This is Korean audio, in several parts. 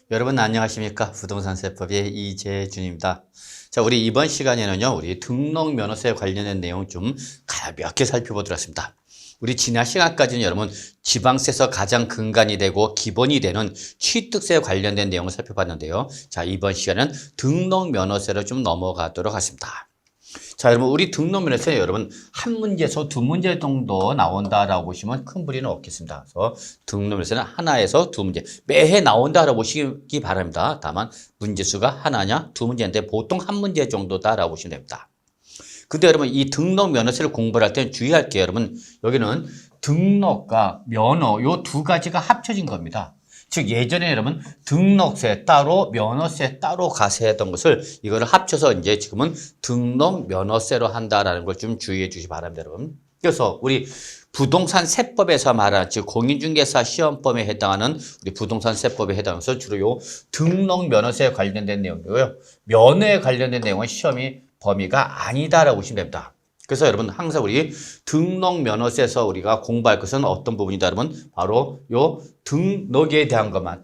여러분 안녕하십니까? 부동산세법의 이재준입니다. 자, 우리 이번 시간에는요, 우리 등록면허세 관련된 내용 좀 가볍게 살펴보도록 하겠습니다. 우리 지난 시간까지는 여러분 지방세에서 가장 근간이 되고 기본이 되는 취득세 관련된 내용을 살펴봤는데요. 자, 이번 시간은 등록면허세로 좀 넘어가도록 하겠습니다. 자, 여러분 우리 등록면허세 여러분 한 문제에서 두 문제 정도 나온다라고 보시면 큰 무리는 없겠습니다. 그래서 등록면허세는 하나에서 두 문제 매해 나온다라고 보시기 바랍니다. 다만 문제수가 하나냐 두 문제인데 보통 한 문제 정도다라고 보시면 됩니다. 근데 여러분 이 등록면허세를 공부를 할 때는 주의할 게 여러분 여기는 등록과 면허 요 두 가지가 합쳐진 겁니다. 즉 예전에 여러분 등록세 따로 면허세 따로 가세했던 것을 이거를 합쳐서 이제 지금은 등록면허세로 한다라는 걸 좀 주의해 주시기 바랍니다, 여러분. 그래서 우리 부동산 세법에서 말하는 즉 공인중개사 시험범에 해당하는 우리 부동산 세법에 해당해서 주로 요 등록면허세에 관련된 내용이고요. 면허에 관련된 내용은 시험이 범위가 아니다라고 보시면 됩니다. 그래서 여러분 항상 우리 등록면허세에서 우리가 공부할 것은 어떤 부분이다 여러분 바로 요 등록에 대한 것만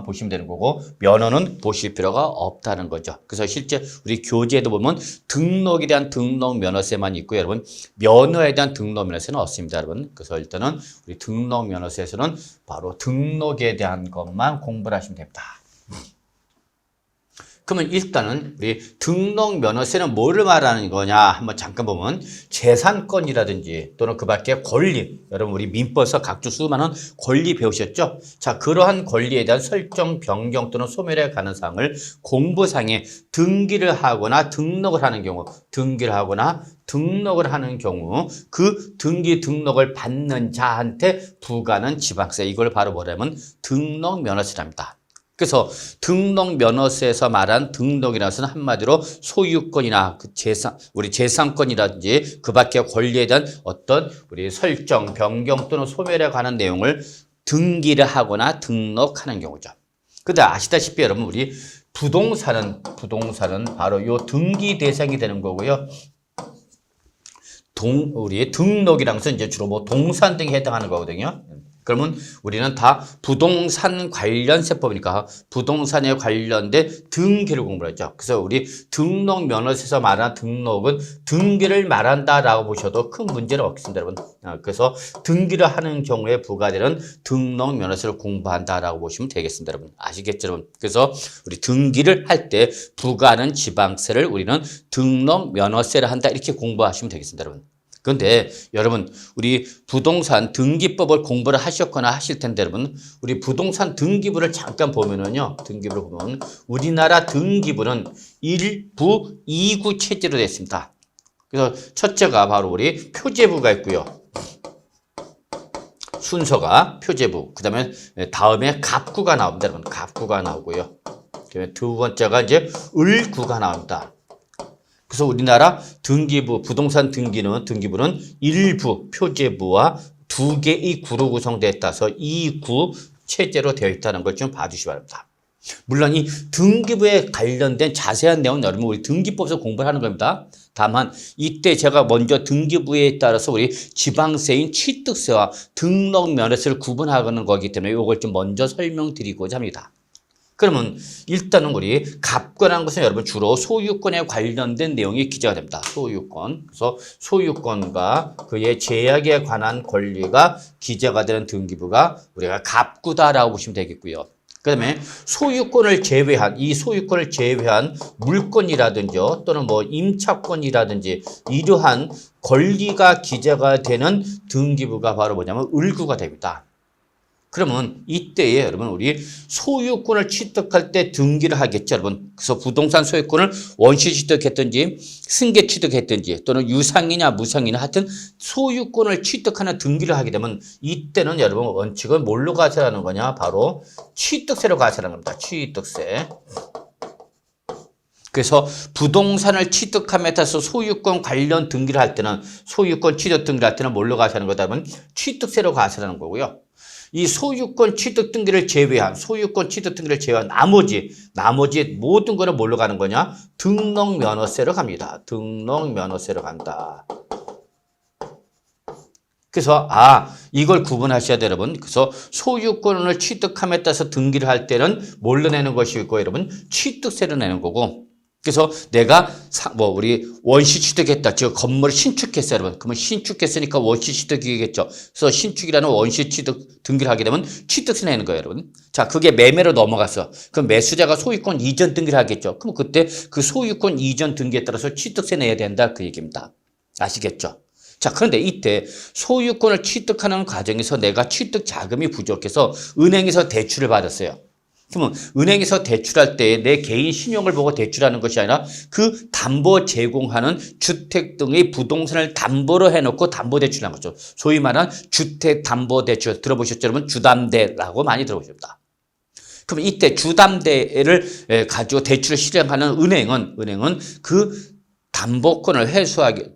보시면 되는 거고 면허는 보실 필요가 없다는 거죠. 그래서 실제 우리 교재에도 보면 등록에 대한 등록면허세만 있고 여러분 면허에 대한 등록면허세는 없습니다 여러분. 그래서 일단은 우리 등록면허세에서는 바로 등록에 대한 것만 공부를 하시면 됩니다. 그러면 일단은 우리 등록면허세는 뭐를 말하는 거냐 한번 잠깐 보면 재산권이라든지 또는 그 밖에 권리 여러분 우리 민법에서 각종 수많은 권리 배우셨죠? 자 그러한 권리에 대한 설정 변경 또는 소멸에 관한 사항을 공부상에 등기를 하거나 등록을 하는 경우 그 등록을 받는 자한테 부과하는 지방세 이걸 바로 뭐냐면 등록면허세랍니다. 그래서 등록면허세에서 말한 등록이라는 것은 한마디로 소유권이나 그 우리 재산권이라든지 그 밖의 권리에 대한 어떤 우리 설정, 변경 또는 소멸에 관한 내용을 등기를 하거나 등록하는 경우죠. 근데 아시다시피 여러분 우리 부동산은 바로 요 등기 대상이 되는 거고요. 우리 등록이라는 것은 이제 주로 뭐 동산 등에 해당하는 거거든요. 그러면 우리는 다 부동산 관련 세법이니까 부동산에 관련된 등기를 공부를 했죠. 그래서 우리 등록면허세에서 말하는 등록은 등기를 말한다라고 보셔도 큰 문제는 없습니다, 여러분. 그래서 등기를 하는 경우에 부과되는 등록면허세를 공부한다라고 보시면 되겠습니다, 여러분. 아시겠죠, 여러분? 그래서 우리 등기를 할 때 부과하는 지방세를 우리는 등록면허세를 한다 이렇게 공부하시면 되겠습니다, 여러분. 그런데 여러분 우리 부동산 등기법을 공부를 하셨거나 하실 텐데 여러분 우리 부동산 등기부를 잠깐 보면은요 등기부를 보면 우리나라 등기부는 1부 2구 체제로 되어 있습니다. 그래서 첫째가 바로 우리 표제부가 있고요. 순서가 표제부 다음에 갑구가 나옵니다. 여러분 갑구가 나오고요. 그다음에 두 번째가 이제 을구가 나옵니다. 그래서 우리나라 부동산 등기부는 일부 표제부와 두 개의 구로 구성되어 있다서 이 구 체제로 되어 있다는 걸 좀 봐주시기 바랍니다. 물론 이 등기부에 관련된 자세한 내용은 여러분 우리 등기법에서 공부를 하는 겁니다. 다만 이때 제가 먼저 등기부에 따라서 우리 지방세인 취득세와 등록면허세를 구분하는 거기 때문에 이걸 좀 먼저 설명드리고자 합니다. 그러면 일단은 우리 갑구라는 것은 여러분 주로 소유권에 관련된 내용이 기재가 됩니다. 소유권. 그래서 소유권과 그의 제약에 관한 권리가 기재가 되는 등기부가 우리가 갑구다라고 보시면 되겠고요. 그다음에 소유권을 제외한 물권이라든지 또는 뭐 임차권이라든지 이러한 권리가 기재가 되는 등기부가 바로 뭐냐면 을구가 됩니다. 그러면 이때에 여러분 우리 소유권을 취득할 때 등기를 하겠죠, 여러분. 그래서 부동산 소유권을 원시 취득했든지 승계 취득했든지 또는 유상이냐 무상이냐 하여튼 소유권을 취득하는 등기를 하게 되면 이때는 여러분 원칙은 뭘로 과세하는 거냐? 바로 취득세로 과세하는 겁니다. 취득세. 그래서 부동산을 취득함에 따라서 소유권 관련 등기를 할 때는 소유권 취득 등기를 할 때는 뭘로 과세하는 거다 하면 취득세로 과세하는 거고요. 이 소유권 취득 등기를 제외한 나머지 모든 거는 뭘로 가는 거냐? 등록면허세로 갑니다. 등록면허세로 간다. 그래서 이걸 구분하셔야 돼요, 여러분. 그래서 소유권을 취득함에 따라서 등기를 할 때는 뭘로 내는 것이고 여러분 취득세를 내는 거고. 그래서 내가 우리 원시 취득했다. 즉 건물을 신축했어요, 여러분. 그러면 신축했으니까 원시 취득이겠죠. 그래서 신축이라는 원시 취득 등기를 하게 되면 취득세 내는 거예요, 여러분. 자, 그게 매매로 넘어갔어. 그럼 매수자가 소유권 이전 등기를 하겠죠. 그럼 그때 그 소유권 이전 등기에 따라서 취득세 내야 된다 그 얘기입니다. 아시겠죠? 자, 그런데 이때 소유권을 취득하는 과정에서 내가 취득 자금이 부족해서 은행에서 대출을 받았어요. 그러면 은행에서 대출할 때 내 개인 신용을 보고 대출하는 것이 아니라 그 담보 제공하는 주택 등의 부동산을 담보로 해놓고 담보대출하는 거죠. 소위 말하는 주택담보대출 들어보셨죠, 여러분? 주담대라고 많이 들어보셨다. 그럼 이때 주담대를 가지고 대출을 실행하는 은행은 그 담보권을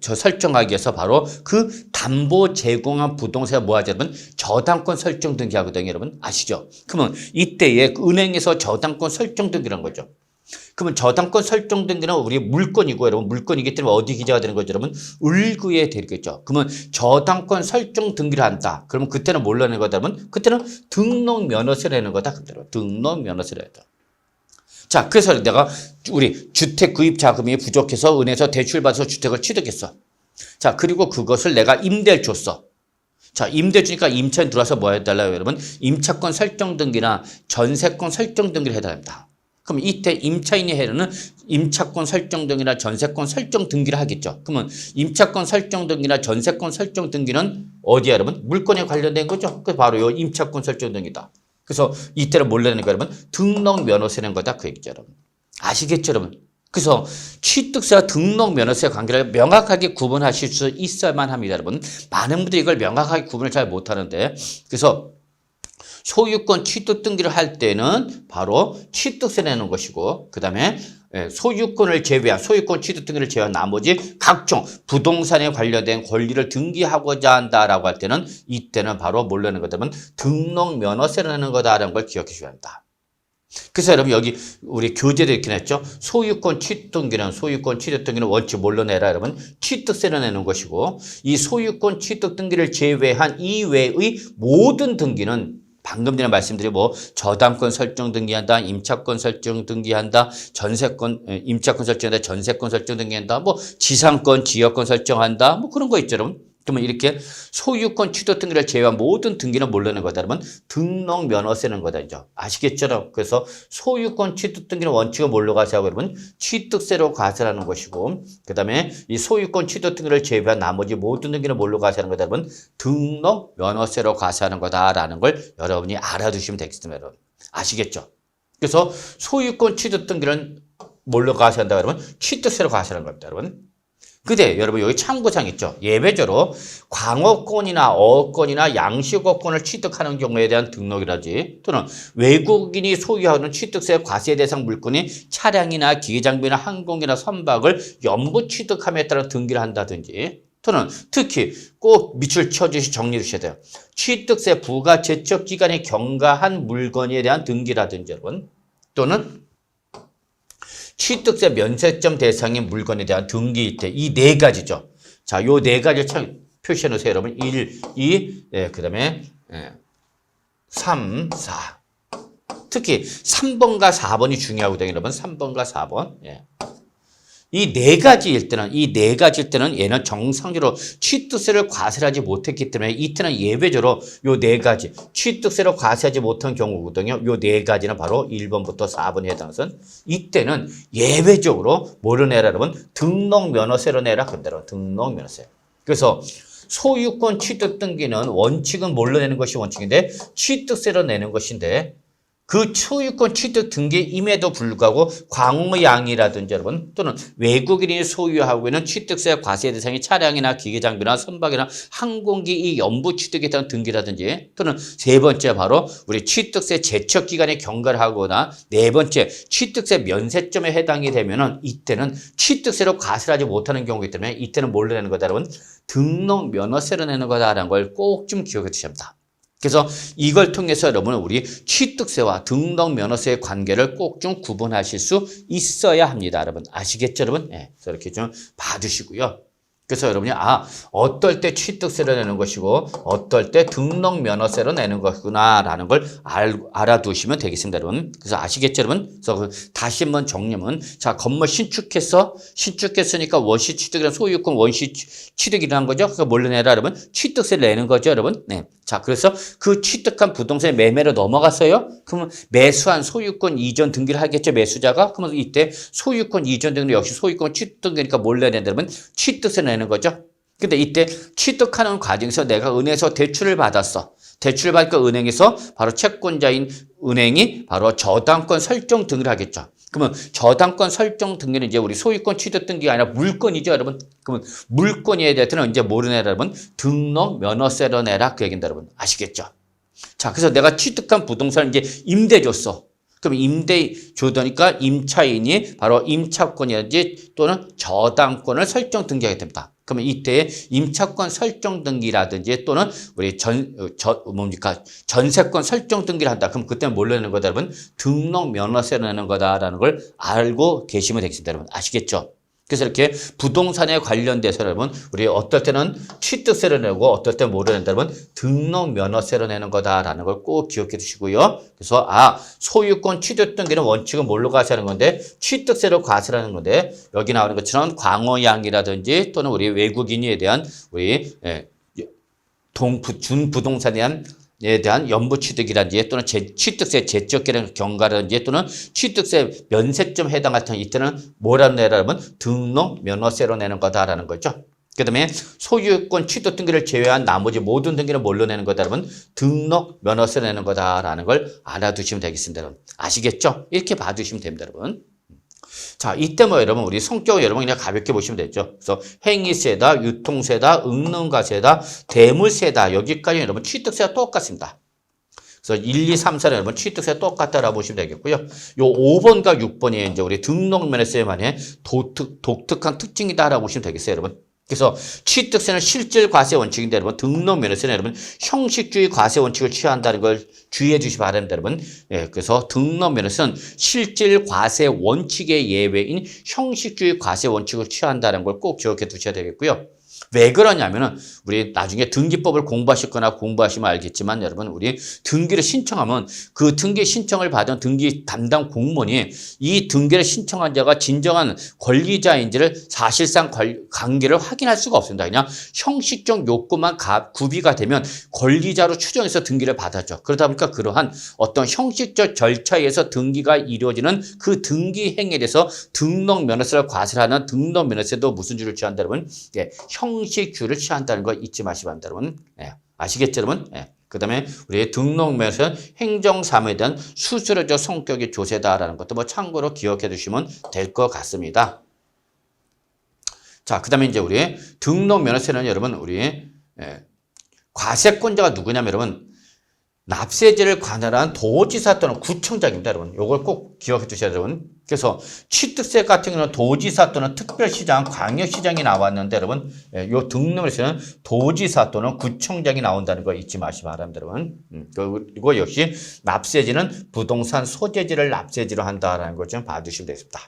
설정하기 위해서 바로 그 담보 제공한 부동산에 뭐 하죠, 여러분? 저당권 설정 등기하거든요, 여러분. 아시죠? 그러면 이때에 은행에서 저당권 설정 등기라는 거죠. 그러면 저당권 설정 등기는 우리 물건이고, 여러분, 물건이기 때문에 어디 기재가 되는 거죠, 여러분? 을구에 되겠죠. 그러면 저당권 설정 등기를 한다. 그러면 그때는 뭘 내는 거다, 여러분? 그때는 등록면허세를 내는 거다. 그때는 등록면허세를 해야 돼. 자, 그래서 내가 우리 주택 구입 자금이 부족해서 은행에서 대출 받아서 주택을 취득했어. 자, 그리고 그것을 내가 임대를 줬어. 자, 임대 주니까 임차인 들어와서 뭐 해달라요, 여러분? 임차권 설정 등기나 전세권 설정 등기를 해달랍니다. 그럼 이때 임차인이 해는 임차권 설정 등기나 전세권 설정 등기를 하겠죠. 그러면 임차권 설정 등기나 전세권 설정 등기는 어디야, 여러분? 물건에 관련된 거죠. 그 바로 요 임차권 설정 등기다. 그래서 이때는 뭘 내는 거야, 여러분? 등록면허세 내는 거다. 그 얘기죠, 여러분. 아시겠죠, 여러분? 그래서 취득세와 등록면허세 관계를 명확하게 구분하실 수 있어야만 합니다, 여러분. 많은 분들이 이걸 명확하게 구분을 잘 못하는데, 그래서 소유권 취득 등기를 할 때는 바로 취득세 내는 것이고, 그 다음에 소유권을 제외한 소유권 취득 등기를 제외한 나머지 각종 부동산에 관련된 권리를 등기하고자 한다라고 할 때는 이때는 바로 뭘 내는 거다면 등록면허세를 내는 거다라는 걸 기억해 주셔야 한다. 그래서 여러분 여기 우리 교재도 이렇게 냈죠. 소유권 취득 등기는 원칙 뭘로 내라, 여러분? 취득세를 내는 것이고, 이 소유권 취득 등기를 제외한 이외의 모든 등기는 방금 전에 말씀드린 저당권 설정 등기한다, 임차권 설정 등기한다, 임차권 설정한다, 전세권 설정 등기한다, 지상권, 지역권 설정한다, 그런 거 있죠, 여러분. 그러면 이렇게 소유권 취득 등기를 제외한 모든 등기는 뭘 내는 거다, 여러분? 등록면허세는 거다, 이제. 아시겠죠? 그래서 소유권 취득 등기는 원칙은 뭘로 과세하고, 여러분? 취득세로 과세하는 것이고, 그 다음에 이 소유권 취득 등기를 제외한 나머지 모든 등기는 뭘로 과세하는 거다, 여러분? 등록면허세로 과세하는 거다라는 걸 여러분이 알아두시면 되겠습니다, 여러분. 아시겠죠? 그래서 소유권 취득 등기는 뭘로 과세한다, 여러분? 취득세로 과세하는 겁니다, 여러분. 근데 여러분 여기 참고사항 있죠. 예외적으로 광어권이나 어권이나 양식어권을 취득하는 경우에 대한 등록이라지, 또는 외국인이 소유하는 취득세 과세 대상 물건이 차량이나 기계장비나 항공기나 선박을 연부 취득함에 따라 등기를 한다든지, 또는 특히 꼭 밑줄 쳐주시 정리해 주셔야 돼요. 취득세 부과 제척 기간이 경과한 물건에 대한 등기라든지, 여러분, 또는 취득세 면세점 대상인 물건에 대한 등기 때 이 네 가지죠. 자, 요 네 가지를 참 표시해 놓으세요, 여러분. 1, 2, 그 다음에 3, 4. 특히 3번과 4번이 중요하거든요, 여러분. 3번과 4번. 이 네 가지일 때는 얘는 정상적으로 취득세를 과세하지 못했기 때문에 이때는 예외적으로 요 네 가지 취득세를 과세하지 못한 경우거든요. 요 네 가지는 바로 1번부터 4번에 해당해서 이때는 예외적으로 뭐를 내라, 여러분? 등록면허세로 내라. 그대로 등록면허세. 그래서 소유권 취득 등기는 원칙은 뭘로 내는 것이 원칙인데 취득세로 내는 것인데, 그 소유권 취득 등기임에도 불구하고 광어양이라든지, 여러분, 또는 외국인이 소유하고 있는 취득세 과세 대상이 차량이나 기계장비나 선박이나 항공기 이 연부 취득에 대한 등기라든지, 또는 세 번째 바로 우리 취득세 제척 기간에 경과를 하거나, 네 번째 취득세 면세점에 해당이 되면은 이때는 취득세로 과세를 하지 못하는 경우이기 때문에 이때는 뭘로 내는 거다, 여러분? 등록 면허세로 내는 거다라는 걸 꼭 좀 기억해 두셔야 합니다. 그래서 이걸 통해서 여러분은 우리 취득세와 등록면허세의 관계를 꼭 좀 구분하실 수 있어야 합니다, 여러분. 아시겠죠, 여러분? 그래서 이렇게 좀 봐두시고요. 그래서 여러분이 어떨 때 취득세를 내는 것이고 어떨 때 등록면허세로 내는 것이구나라는 걸 알아두시면 되겠습니다, 여러분. 그래서 아시겠죠, 여러분? 그래서 다시 한번 정리하면 자, 건물 신축했으니까 원시 취득이란 소유권 원시 취득이라는 거죠. 그러니까 뭘로 내라, 여러분? 취득세를 내는 거죠, 여러분. 네. 자, 그래서 그 취득한 부동산의 매매로 넘어갔어요. 그러면 매수한 소유권 이전 등기를 하겠죠, 매수자가. 그러면 이때 소유권 이전 등기 역시 소유권 취득 등기니까 뭘 내야 된다, 여러분? 취득세 내는 거죠. 근데 이때 취득하는 과정에서 내가 은행에서 대출을 받았어. 대출을 받으니까 은행에서 바로 채권자인 은행이 바로 저당권 설정 등기를 하겠죠. 그러면 저당권 설정 등기는 이제 우리 소유권 취득 등기가 아니라 물권이죠, 여러분. 그러면 물권에 대해서는 이제 뭐로 내라, 여러분? 등록 면허세로 내라, 그 얘기입니다, 여러분. 아시겠죠? 자, 그래서 내가 취득한 부동산을 이제 임대 줬어. 그럼 임대 주더니까 임차인이 바로 임차권이라든지 또는 저당권을 설정 등기하게 됩니다. 그러면 이때 임차권 설정 등기라든지 또는 우리 전세권 설정 등기를 한다. 그럼 그때는 뭘로 내는 거다, 여러분? 등록 면허세로 내는 거다라는 걸 알고 계시면 되겠습니다, 여러분. 아시겠죠? 그래서 이렇게 부동산에 관련돼서 여러분, 우리 어떨 때는 취득세를 내고 어떨 때 뭐를 낸다, 여러분? 등록 면허세로 내는 거다라는 걸 꼭 기억해 두시고요. 그래서 소유권 취득 등기는 원칙은 뭘로 과세하는 건데 취득세로 과세하는 건데 여기 나오는 것처럼 광어양이라든지 또는 우리 외국인에 대한 우리 준부동산에 대한 연부취득이라든지 또는 취득세 제적계량 경과라든지 또는 취득세 면세점 해당할 때 이때는 뭐라고 내라면 등록 면허세로 내는 거다라는 거죠. 그 다음에 소유권 취득 등기를 제외한 나머지 모든 등기는 뭘로 내는 거다라면 등록 면허세로 내는 거다라는 걸 알아두시면 되겠습니다, 여러분. 아시겠죠? 이렇게 봐두시면 됩니다, 여러분. 자, 이때 여러분, 우리 성격을 여러분 그냥 가볍게 보시면 되죠. 그래서 행위세다, 유통세다, 응능가세다, 대물세다. 여기까지 여러분 취득세가 똑같습니다. 그래서 1, 2, 3, 4는 여러분 취득세 똑같다라고 보시면 되겠고요. 요 5번과 6번이 이제 우리 등록면허세만의 독특한 특징이다라고 보시면 되겠어요, 여러분. 그래서 취득세는 실질 과세 원칙인데 여러분 등록면허세는 여러분 형식주의 과세 원칙을 취한다는 걸 주의해 주시기 바랍니다, 여러분. 그래서 등록면허세는 실질 과세 원칙의 예외인 형식주의 과세 원칙을 취한다는 걸 꼭 기억해 두셔야 되겠고요. 왜 그러냐면은 우리 나중에 등기법을 공부하실 거나 공부하시면 알겠지만 여러분 우리 등기를 신청하면 그 등기 신청을 받은 등기 담당 공무원이 이 등기를 신청한 자가 진정한 권리자인지를 사실상 관계를 확인할 수가 없습니다. 그냥 형식적 요건만 구비가 되면 권리자로 추정해서 등기를 받았죠. 그러다 보니까 그러한 어떤 형식적 절차에 의해서 등기가 이루어지는 그 등기 행위에 대해서 등록면허세를 과세하는 등록면허세도 무슨 주를 취한다, 여러분? 형식주를 취한다는 거 잊지 마시기 바랍니다, 여러분. 아시겠죠, 여러분? 그 다음에 우리 등록면허세는 행정사무에 대한 수수료적 성격의 조세다라는 것도 참고로 기억해 두시면 될 것 같습니다. 자, 그 다음에 이제 우리 등록면허세는 여러분, 우리 과세권자가 누구냐면 여러분, 납세제를 관할한 도지사 또는 구청장입니다, 여러분. 요걸 꼭 기억해 두셔야 돼요, 여러분. 그래서 취득세 같은 경우는 도지사 또는 특별시장, 광역시장이 나왔는데 여러분, 요 등록에서는 도지사 또는 구청장이 나온다는 거 잊지 마시기 바랍니다, 여러분. 그리고 역시 납세지는 부동산 소재지를 납세지로 한다라는 걸 좀 봐주시면 되겠습니다.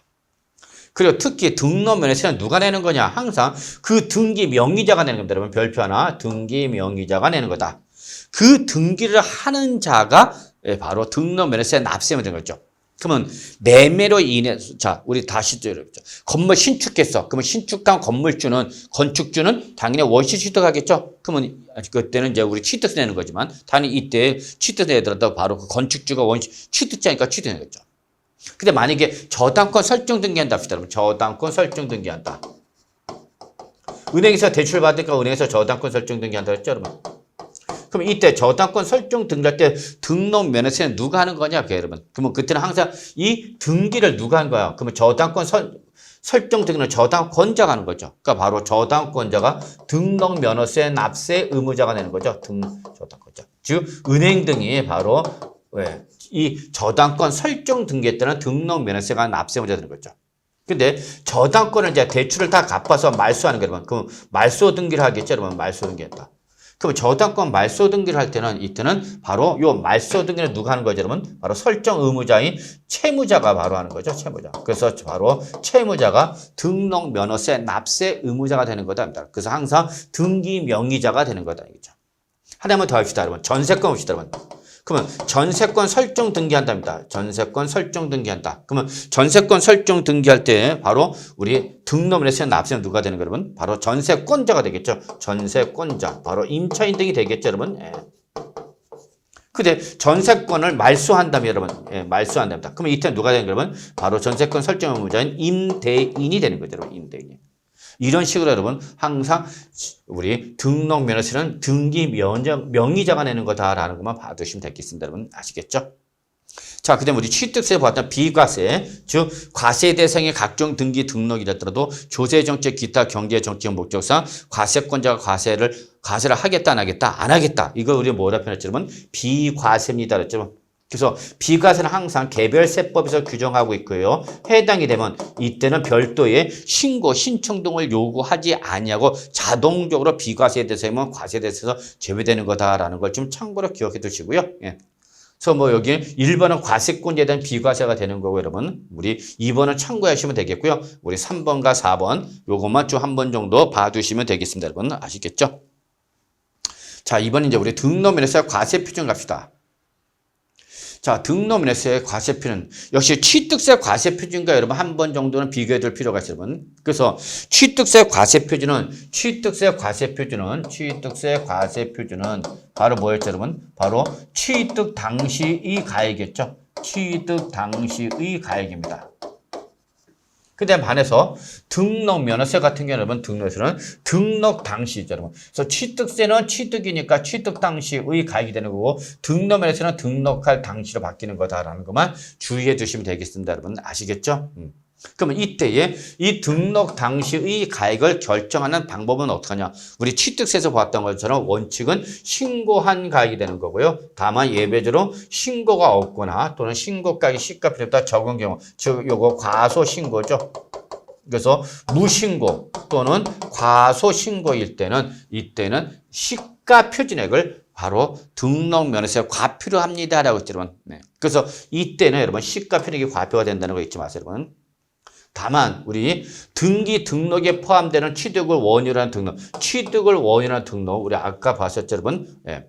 그리고 특히 등록면허세는 누가 내는 거냐? 항상 그 등기 명의자가 내는 겁니다, 여러분. 별표 하나, 등기 명의자가 내는 거다. 그 등기를 하는 자가 바로 등록면허세 납세면 되는 거죠. 그러면 매매로 인해서 자 우리 다시 건물 신축했어. 그러면 신축한 건물주는 건축주는 당연히 원시 취득하겠죠. 그러면 그때는 이제 우리 취득세 내는 거지만 당연히 이때 취득세 내더라도 바로 그 건축주가 원시 취득자니까 취득해야겠죠. 근데 만약에 저당권 설정 등기한다 합시다. 여러분 저당권 설정 등기한다. 은행에서 대출 받으니까 은행에서 저당권 설정 등기한다 했죠, 여러분. 그럼 이때 저당권 설정 등기할 때 등록면허세는 누가 하는 거냐, 여러분. 그러면 그때는 항상 이 등기를 누가 하는 거야? 그러면 저당권 설정 등기는 저당권자가 하는 거죠. 그러니까 바로 저당권자가 등록면허세 납세 의무자가 내는 거죠. 저당권자. 즉 은행 등이 바로 이 저당권 설정 등기에 따른 등록면허세가 납세 의무자 되는 거죠. 근데 저당권을 이제 대출을 다 갚아서 말소하는 거 여러분. 그럼 말소 등기를 하겠죠, 여러분. 말소 등기했다. 그럼 저당권 말소 등기를 할 때는 이때는 바로 요 말소 등기를 누가 하는 거죠, 여러분? 바로 설정 의무자인 채무자가 바로 하는 거죠, 채무자. 그래서 바로 채무자가 등록 면허세 납세 의무자가 되는 거다. 그래서 항상 등기 명의자가 되는 거다. 이거죠. 하나만 더 합시다, 여러분. 전세권 봅시다, 여러분. 그러면 전세권 설정 등기한답니다. 전세권 설정 등기한다. 그러면 전세권 설정 등기할 때 바로 우리 등록면허세 납세는 누가 되는 거예요, 여러분? 바로 전세권자가 되겠죠. 전세권자. 바로 임차인 등이 되겠죠, 여러분. 예. 근데 전세권을 말소한다면 여러분, 예, 말소한답니다. 그러면 이때 누가 되는 거예요, 여러분? 바로 전세권 설정 의무자인 임대인이 되는 거죠, 여러분. 임대인이. 이런 식으로 여러분 항상 우리 등록 면허세는 등기 명의자가 내는 거다라는 것만 봐두시면 되겠습니다. 여러분 아시겠죠? 자, 그다음에 우리 취득세 보았던 비과세, 즉 과세 대상의 각종 등기 등록이라더라도 조세 정책 기타 경제 정책 목적상 과세권자가 과세를 하겠다 안 하겠다 안 하겠다. 이거 우리 뭐라 표현했죠, 여러분? 비과세입니다. 그랬죠? 그래서 비과세는 항상 개별세법에서 규정하고 있고요. 해당이 되면 이때는 별도의 신고, 신청 등을 요구하지 아니하고 자동적으로 비과세 대상이면 과세 대상에서 제외되는 거다라는 걸 좀 참고로 기억해 두시고요. 예. 그래서 뭐 여기 1번은 과세권자에 대한 비과세가 되는 거고 여러분 우리 2번은 참고하시면 되겠고요. 우리 3번과 4번 요것만 좀 한 번 정도 봐두시면 되겠습니다. 여러분 아시겠죠? 자, 2번 이제 우리 등록면허세 과세 표준 갑시다. 자, 등록면허세 과세표는 역시 취득세 과세표준과 여러분 한 번 정도는 비교해 둘 필요가 있어요, 여러분. 그래서 취득세 과세표준은 바로 뭐였죠, 여러분? 바로 취득 당시의 가액이었죠. 취득 당시의 가액입니다. 그다음 반해서 등록 면허세 같은 경우는 여러분 등록세는 등록 당시죠, 여러분. 그래서 취득세는 취득이니까 취득 당시의 가액이 되는 거고 등록 면허세는 등록할 당시로 바뀌는 거다라는 것만 주의해 주시면 되겠습니다, 여러분. 아시겠죠? 그러면 이때에 이 등록 당시의 가액을 결정하는 방법은 어떻게 하냐? 우리 취득세에서 봤던 것처럼 원칙은 신고한 가액이 되는 거고요. 다만 예외적으로 신고가 없거나 또는 신고가액이 시가표보다 적은 경우, 즉 요거 과소신고죠. 그래서 무신고 또는 과소신고일 때는 이때는 시가표준액을 바로 등록면허세 과표로 합니다라고 했죠, 여러분. 네. 그래서 이때는 여러분 시가표준액이 과표가 된다는 거 잊지 마세요, 여러분. 다만 우리 등기 등록에 포함되는 취득을 원인으로 하는 등록, 우리 아까 봤었죠, 여러분? 예.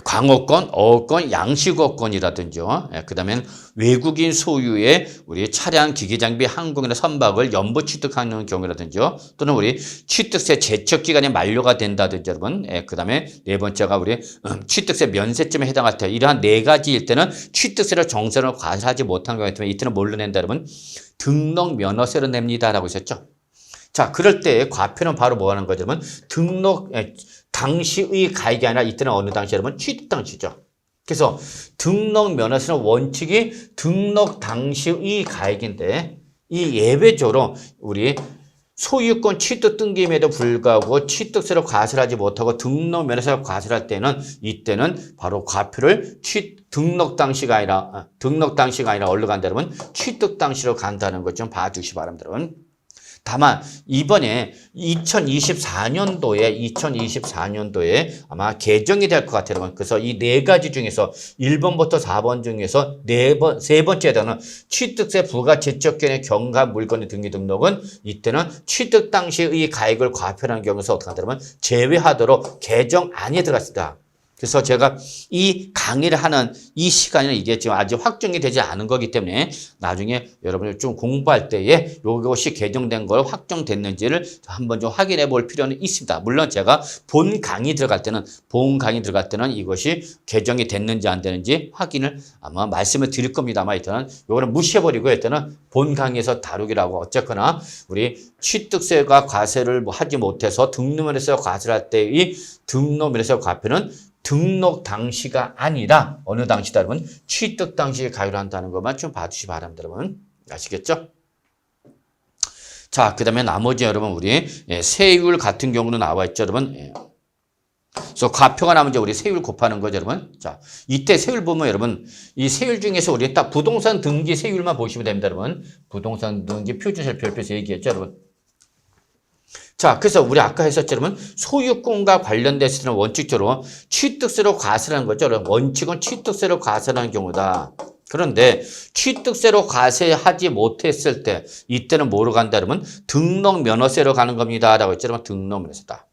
광어권, 어권, 양식어권이라든지요. 예, 그다음엔 외국인 소유의 우리 차량, 기기장비, 항공이나 선박을 연부 취득하는 경우라든지요. 또는 우리 취득세 제척 기간이 만료가 된다든지 여러분. 예, 그다음에 네 번째가 우리 취득세 면세점에 해당할 때 이러한 네 가지일 때는 취득세를 정산을 과세하지 못한 경우에 때문에 이때는 뭘로 낸다 여러분? 등록 면허세로 냅니다라고 했었죠. 자, 그럴 때 과표는 바로 뭐 하는 거죠, 여러분? 등록 당시의 가액이 아니라 이때는 어느 당시 여러분? 취득 당시죠. 그래서 등록 면허세는 원칙이 등록 당시의 가액인데 이 예외적으로 우리 소유권 취득 등기임에도 불구하고 취득세를 과세하지 못하고 등록 면허세를 과세할 때는 이때는 바로 과표를 등록 당시가 아니라 어디로 간다 여러분? 취득 당시로 간다는 것 좀 봐주시기 바랍니다, 여러분. 다만 이번에 2024년도에 아마 개정이 될 것 같아요, 여러분. 그래서 이 네 가지 중에서 1번부터 4번 중에서 세 번째에 해당하는 취득세 부가 제척권의 경과 물건의 등기 등록은 이때는 취득 당시의 가액을 과표하는 경우에서 어떻게 한다, 여러분? 제외하도록 개정안이 들어갔습니다. 그래서 제가 이 강의를 하는 이 시간에는 이게 지금 아직 확정이 되지 않은 거기 때문에 나중에 여러분들 좀 공부할 때에 이것이 개정된 걸 확정됐는지를 한번 좀 확인해 볼 필요는 있습니다. 물론 제가 본 강의 들어갈 때는 이것이 개정이 됐는지 안 되는지 확인을 아마 말씀을 드릴 겁니다만 일단은 이거는 무시해버리고 일단은 본 강의에서 다루기라고 어쨌거나 우리 취득세가 과세를 하지 못해서 등록면허세 과세를 할 때의 등록면허세 과표는 등록 당시가 아니라 어느 당시다 여러분? 취득 당시에 가유를 한다는 것만 좀 봐주시기 바랍니다, 여러분. 아시겠죠? 자, 그 다음에 나머지 여러분 우리 세율 같은 경우는 나와 있죠, 여러분. 그래서 과표가 나오면 이제 우리 세율 곱하는 거죠, 여러분. 자, 이때 세율 보면 여러분 이 세율 중에서 우리 딱 부동산 등기 세율만 보시면 됩니다, 여러분. 부동산 등기 표준세율 별표에서 얘기했죠, 여러분. 자, 그래서 우리 아까 했었죠, 여러분. 소유권과 관련됐을 때는 원칙적으로 취득세로 과세라는 거죠. 여러분. 원칙은 취득세로 과세라는 경우다. 그런데 취득세로 과세하지 못했을 때 이때는 뭐로 간다, 여러분? 등록면허세로 가는 겁니다. 라고 했죠, 여러분. 등록면허세다.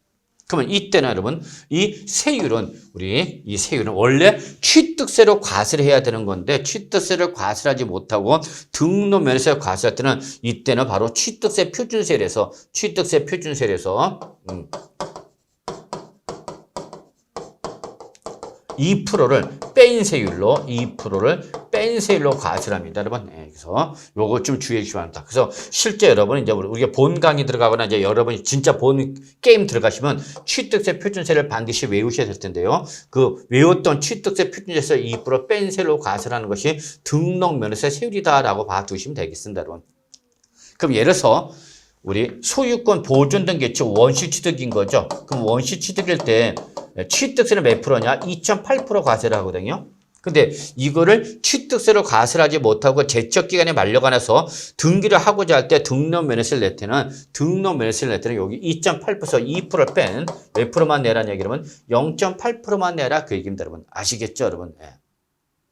그러면 이때는 여러분 이 세율은 원래 취득세로 과세를 해야 되는 건데 취득세를 과세하지 못하고 등록면허세 과세할 때는 이때는 바로 취득세 표준세율에서 2%를 뺀 세율로 2%를 뺀 세율로 과세를 합니다, 여러분. 네, 그래서 요거 좀 주의해 주시기 바랍니다. 그래서 실제 여러분 이제 우리가 본 강의 들어가거나 이제 여러분이 진짜 본 게임 들어가시면 취득세 표준세를 반드시 외우셔야 될 텐데요. 그 외웠던 취득세 표준세에서 2% 뺀 세율로 과세를 하는 것이 등록면허세 세율이다라고 봐두시면 되겠습니다, 여러분. 그럼 예를 들어서 우리 소유권 보존 등기 원시 취득인 거죠. 그럼 원시 취득일 때 취득세는 몇 프로냐? 2.8% 과세를 하거든요. 근데 이거를 취득세로 과세를 하지 못하고 제척기간에 만료가 나서 등기를 하고자 할 때 등록면허세를 낼 때는 여기 2.8%에서 2%를 뺀 몇 프로만 내라는 얘기라면 0.8%만 내라 그 얘기입니다, 여러분. 아시겠죠, 여러분? 예.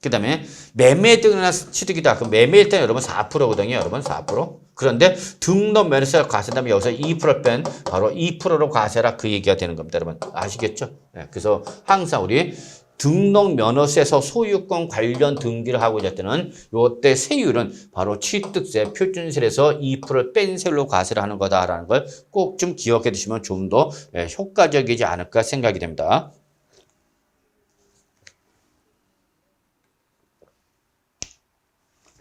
그 다음에 매매 등이나 취득이다. 그럼 매매일 때는 여러분 4%거든요. 여러분 4%. 그런데 등록 면허세 과세하면 여기서 2%를 뺀 바로 2%로 과세라 그 얘기가 되는 겁니다. 여러분 아시겠죠? 네, 그래서 항상 우리 등록 면허세에서 소유권 관련 등기를 하고자 할 때는 요때 세율은 바로 취득세 표준세에서 2%를 뺀 세율로 과세를 하는 거다라는 걸 꼭 좀 기억해 두시면 좀 더 효과적이지 않을까 생각이 됩니다.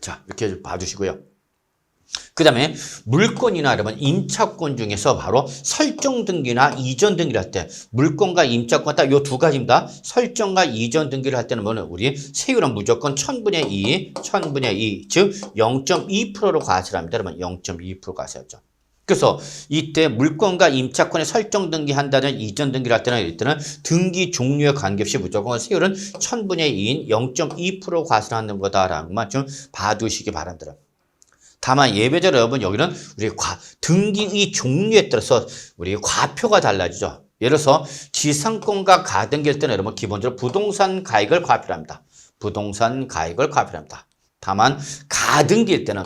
자, 이렇게 봐주시고요. 그 다음에 물권이나 여러분 임차권 중에서 바로 설정 등기나 이전 등기를 할 때 물권과 임차권 딱 요 두 가지입니다. 설정과 이전 등기를 할 때는 뭐는 우리 세율은 무조건 1000분의 2, 즉 0.2%로 과세를 합니다. 여러분 0.2% 과세하죠. 그래서 이때 물권과 임차권의 설정 등기한다는 이전 등기를 할 때는 이때는 등기 종류에 관계없이 무조건 세율은 1000분의 2인 0.2% 과세를 하는 거다라는 것만 좀 봐두시기 바랍니다. 다만 예외적으로 여러분 여기는 우리 등기의 종류에 따라서 우리 과표가 달라지죠. 예를 들어서 지상권과 가등기일 때는 여러분 기본적으로 부동산 가액을 과표를 합니다. 부동산 가액을 과표를 합니다. 다만 가등기일 때는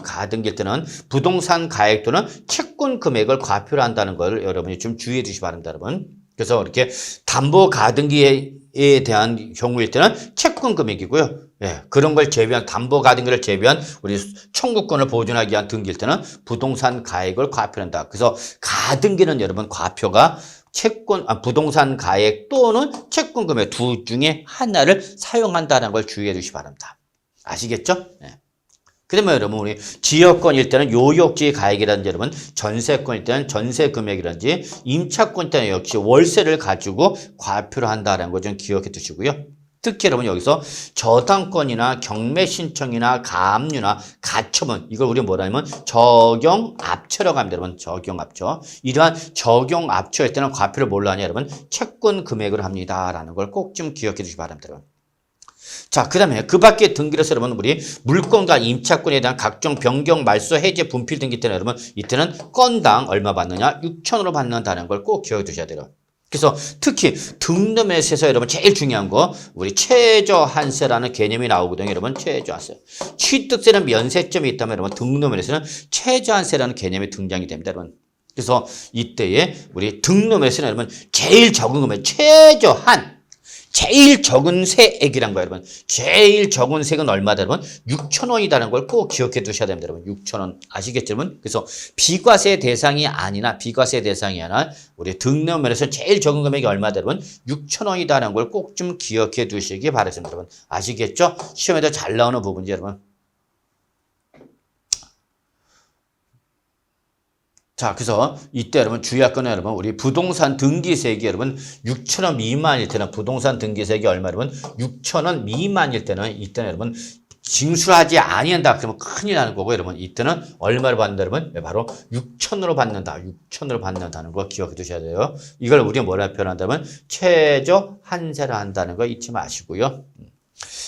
부동산 가액 또는 채권 금액을 과표를 한다는 걸 여러분이 좀 주의해 주시기 바랍니다, 여러분. 그래서 이렇게 담보 가등기에 대한 경우일 때는 채권 금액이고요. 예, 그런 걸 제외한 담보 가등기를 제외한 우리 청구권을 보존하기 위한 등기일 때는 부동산 가액을 과표한다. 그래서 가등기는 여러분 과표가 부동산 가액 또는 채권 금액 두 중에 하나를 사용한다는 걸 주의해 주시기 바랍니다. 아시겠죠? 네. 그러면 여러분 우리 지역권일 때는 요역지의 가액이라든지 여러분 전세권일 때는 전세 금액이라든지 임차권일 때는 역시 월세를 가지고 과표를 한다는 거 좀 기억해 두시고요. 특히 여러분 여기서 저당권이나 경매 신청이나 가압류나 가처분 이걸 우리 뭐라 하면 적용압처라고 합니다. 여러분 적용압처. 이러한 적용압처일 때는 과표를 뭘로 하냐 여러분 채권 금액으로 합니다라는 걸 꼭 좀 기억해 주시기 바랍니다. 여러분. 자, 그 다음에 그 밖에 등기로서 여러분 우리 물권과 임차권에 대한 각종 변경, 말소, 해제, 분필 등기 때는 여러분 이때는 건당 얼마 받느냐 6,000원으로 받는다는 걸 꼭 기억해 두셔야 돼요. 그래서 특히 등록면허세에서 여러분 제일 중요한 거 우리 최저한세라는 개념이 나오거든요. 여러분 최저한세. 취득세는 면세점이 있다면 여러분 등록면허세는 최저한세라는 개념이 등장이 됩니다. 여러분. 그래서 이때에 우리 등록면허세는 여러분 제일 적은 금액 제일 적은 세액이란 거예요, 여러분. 제일 적은 세액은 얼마다, 여러분? 6,000원이라는 걸 꼭 기억해 두셔야 됩니다, 여러분. 6,000원. 아시겠죠, 여러분? 그래서 비과세 대상이 아니라 우리 등록면허에서 제일 적은 금액이 얼마다, 여러분? 6,000원이다라는 걸 꼭 좀 기억해 두시기 바랍니다, 여러분. 아시겠죠? 시험에도 잘 나오는 부분이죠, 여러분. 자, 그래서 이때 여러분 주의할 거는 여러분 우리 부동산 등기세액이 여러분 6,000원 미만일 때는 부동산 등기세액이 얼마 여러분 6,000원 미만일 때는 이때는 여러분 징수하지 아니한다 그러면 큰일 나는 거고 여러분 이때는 얼마를 받는다 여러분 바로 6,000원으로 받는다 6,000원으로 받는다는 거 기억해 두셔야 돼요. 이걸 우리가 뭐라 표현한다면 최저 한세라 한다는 거 잊지 마시고요.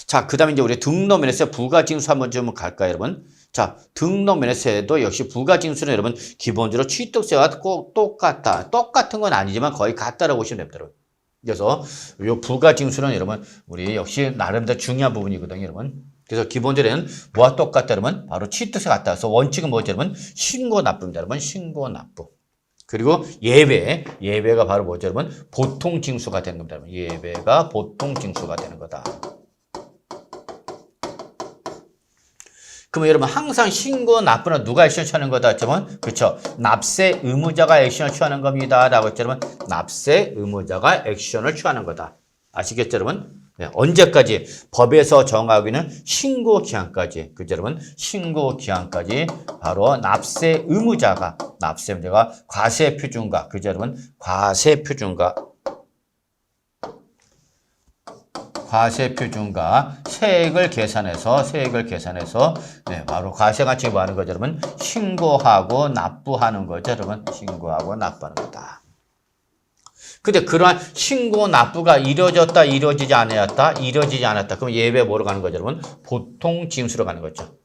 자, 그 다음에 이제 우리 등록면허세 부가징수 한번 좀 갈까요, 여러분? 자, 등록면허세도 역시 부가징수는 여러분 기본적으로 취득세와 꼭 똑같다. 똑같은 건 아니지만 거의 같다라고 보시면 됩니다, 여러분. 그래서 요 부가징수는 여러분 우리 역시 나름대로 중요한 부분이거든요, 여러분. 그래서 기본적으로는 뭐와 똑같다, 여러분? 바로 취득세 같다. 그래서 원칙은 뭐죠, 여러분? 신고납부입니다, 여러분. 신고납부. 그리고 예배가 바로 뭐죠, 여러분? 보통징수가 되는 겁니다, 여러분. 예배가 보통징수가 되는 거다. 그러면 여러분 항상 신고 납부는 누가 액션 취하는 거다 했지만 그렇죠. 납세 의무자가 액션을 취하는 겁니다. 라고 했죠, 여러분. 납세 의무자가 액션을 취하는 거다. 아시겠죠, 여러분? 네, 언제까지? 법에서 정하기는 신고 기한까지. 그죠, 여러분? 신고 기한까지 바로 납세 의무자가 과세 표준가. 그죠, 여러분? 과세 표준가 세액을 계산해서 네, 바로 과세가치 뭐 하는 거죠, 여러분? 신고하고 납부하는 거죠, 여러분. 신고하고 납부하는 거다. 근데 그러한 신고 납부가 이루어지지 않았다. 그럼 예외 뭐로 가는 거죠, 여러분? 보통 징수로 가는 거죠.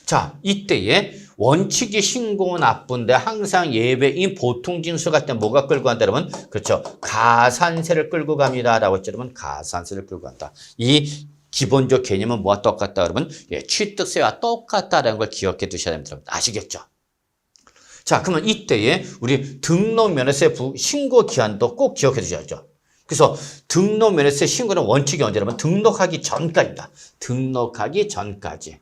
자, 이때에 원칙이 신고 납부인데 항상 예외인 보통징수 같은 때 뭐가 끌고 간다, 여러분? 그렇죠. 가산세를 끌고 갑니다. 라고 했죠, 여러분. 가산세를 끌고 간다. 이 기본적 개념은 뭐와 똑같다, 여러분? 예, 취득세와 똑같다라는 걸 기억해 두셔야 됩니다. 아시겠죠? 자, 그러면 이때에 우리 등록면허세 신고 기한도 꼭 기억해 두셔야죠. 그래서 등록면허세 신고는 원칙이 언제냐면 등록하기 전까지입니다. 등록하기 전까지.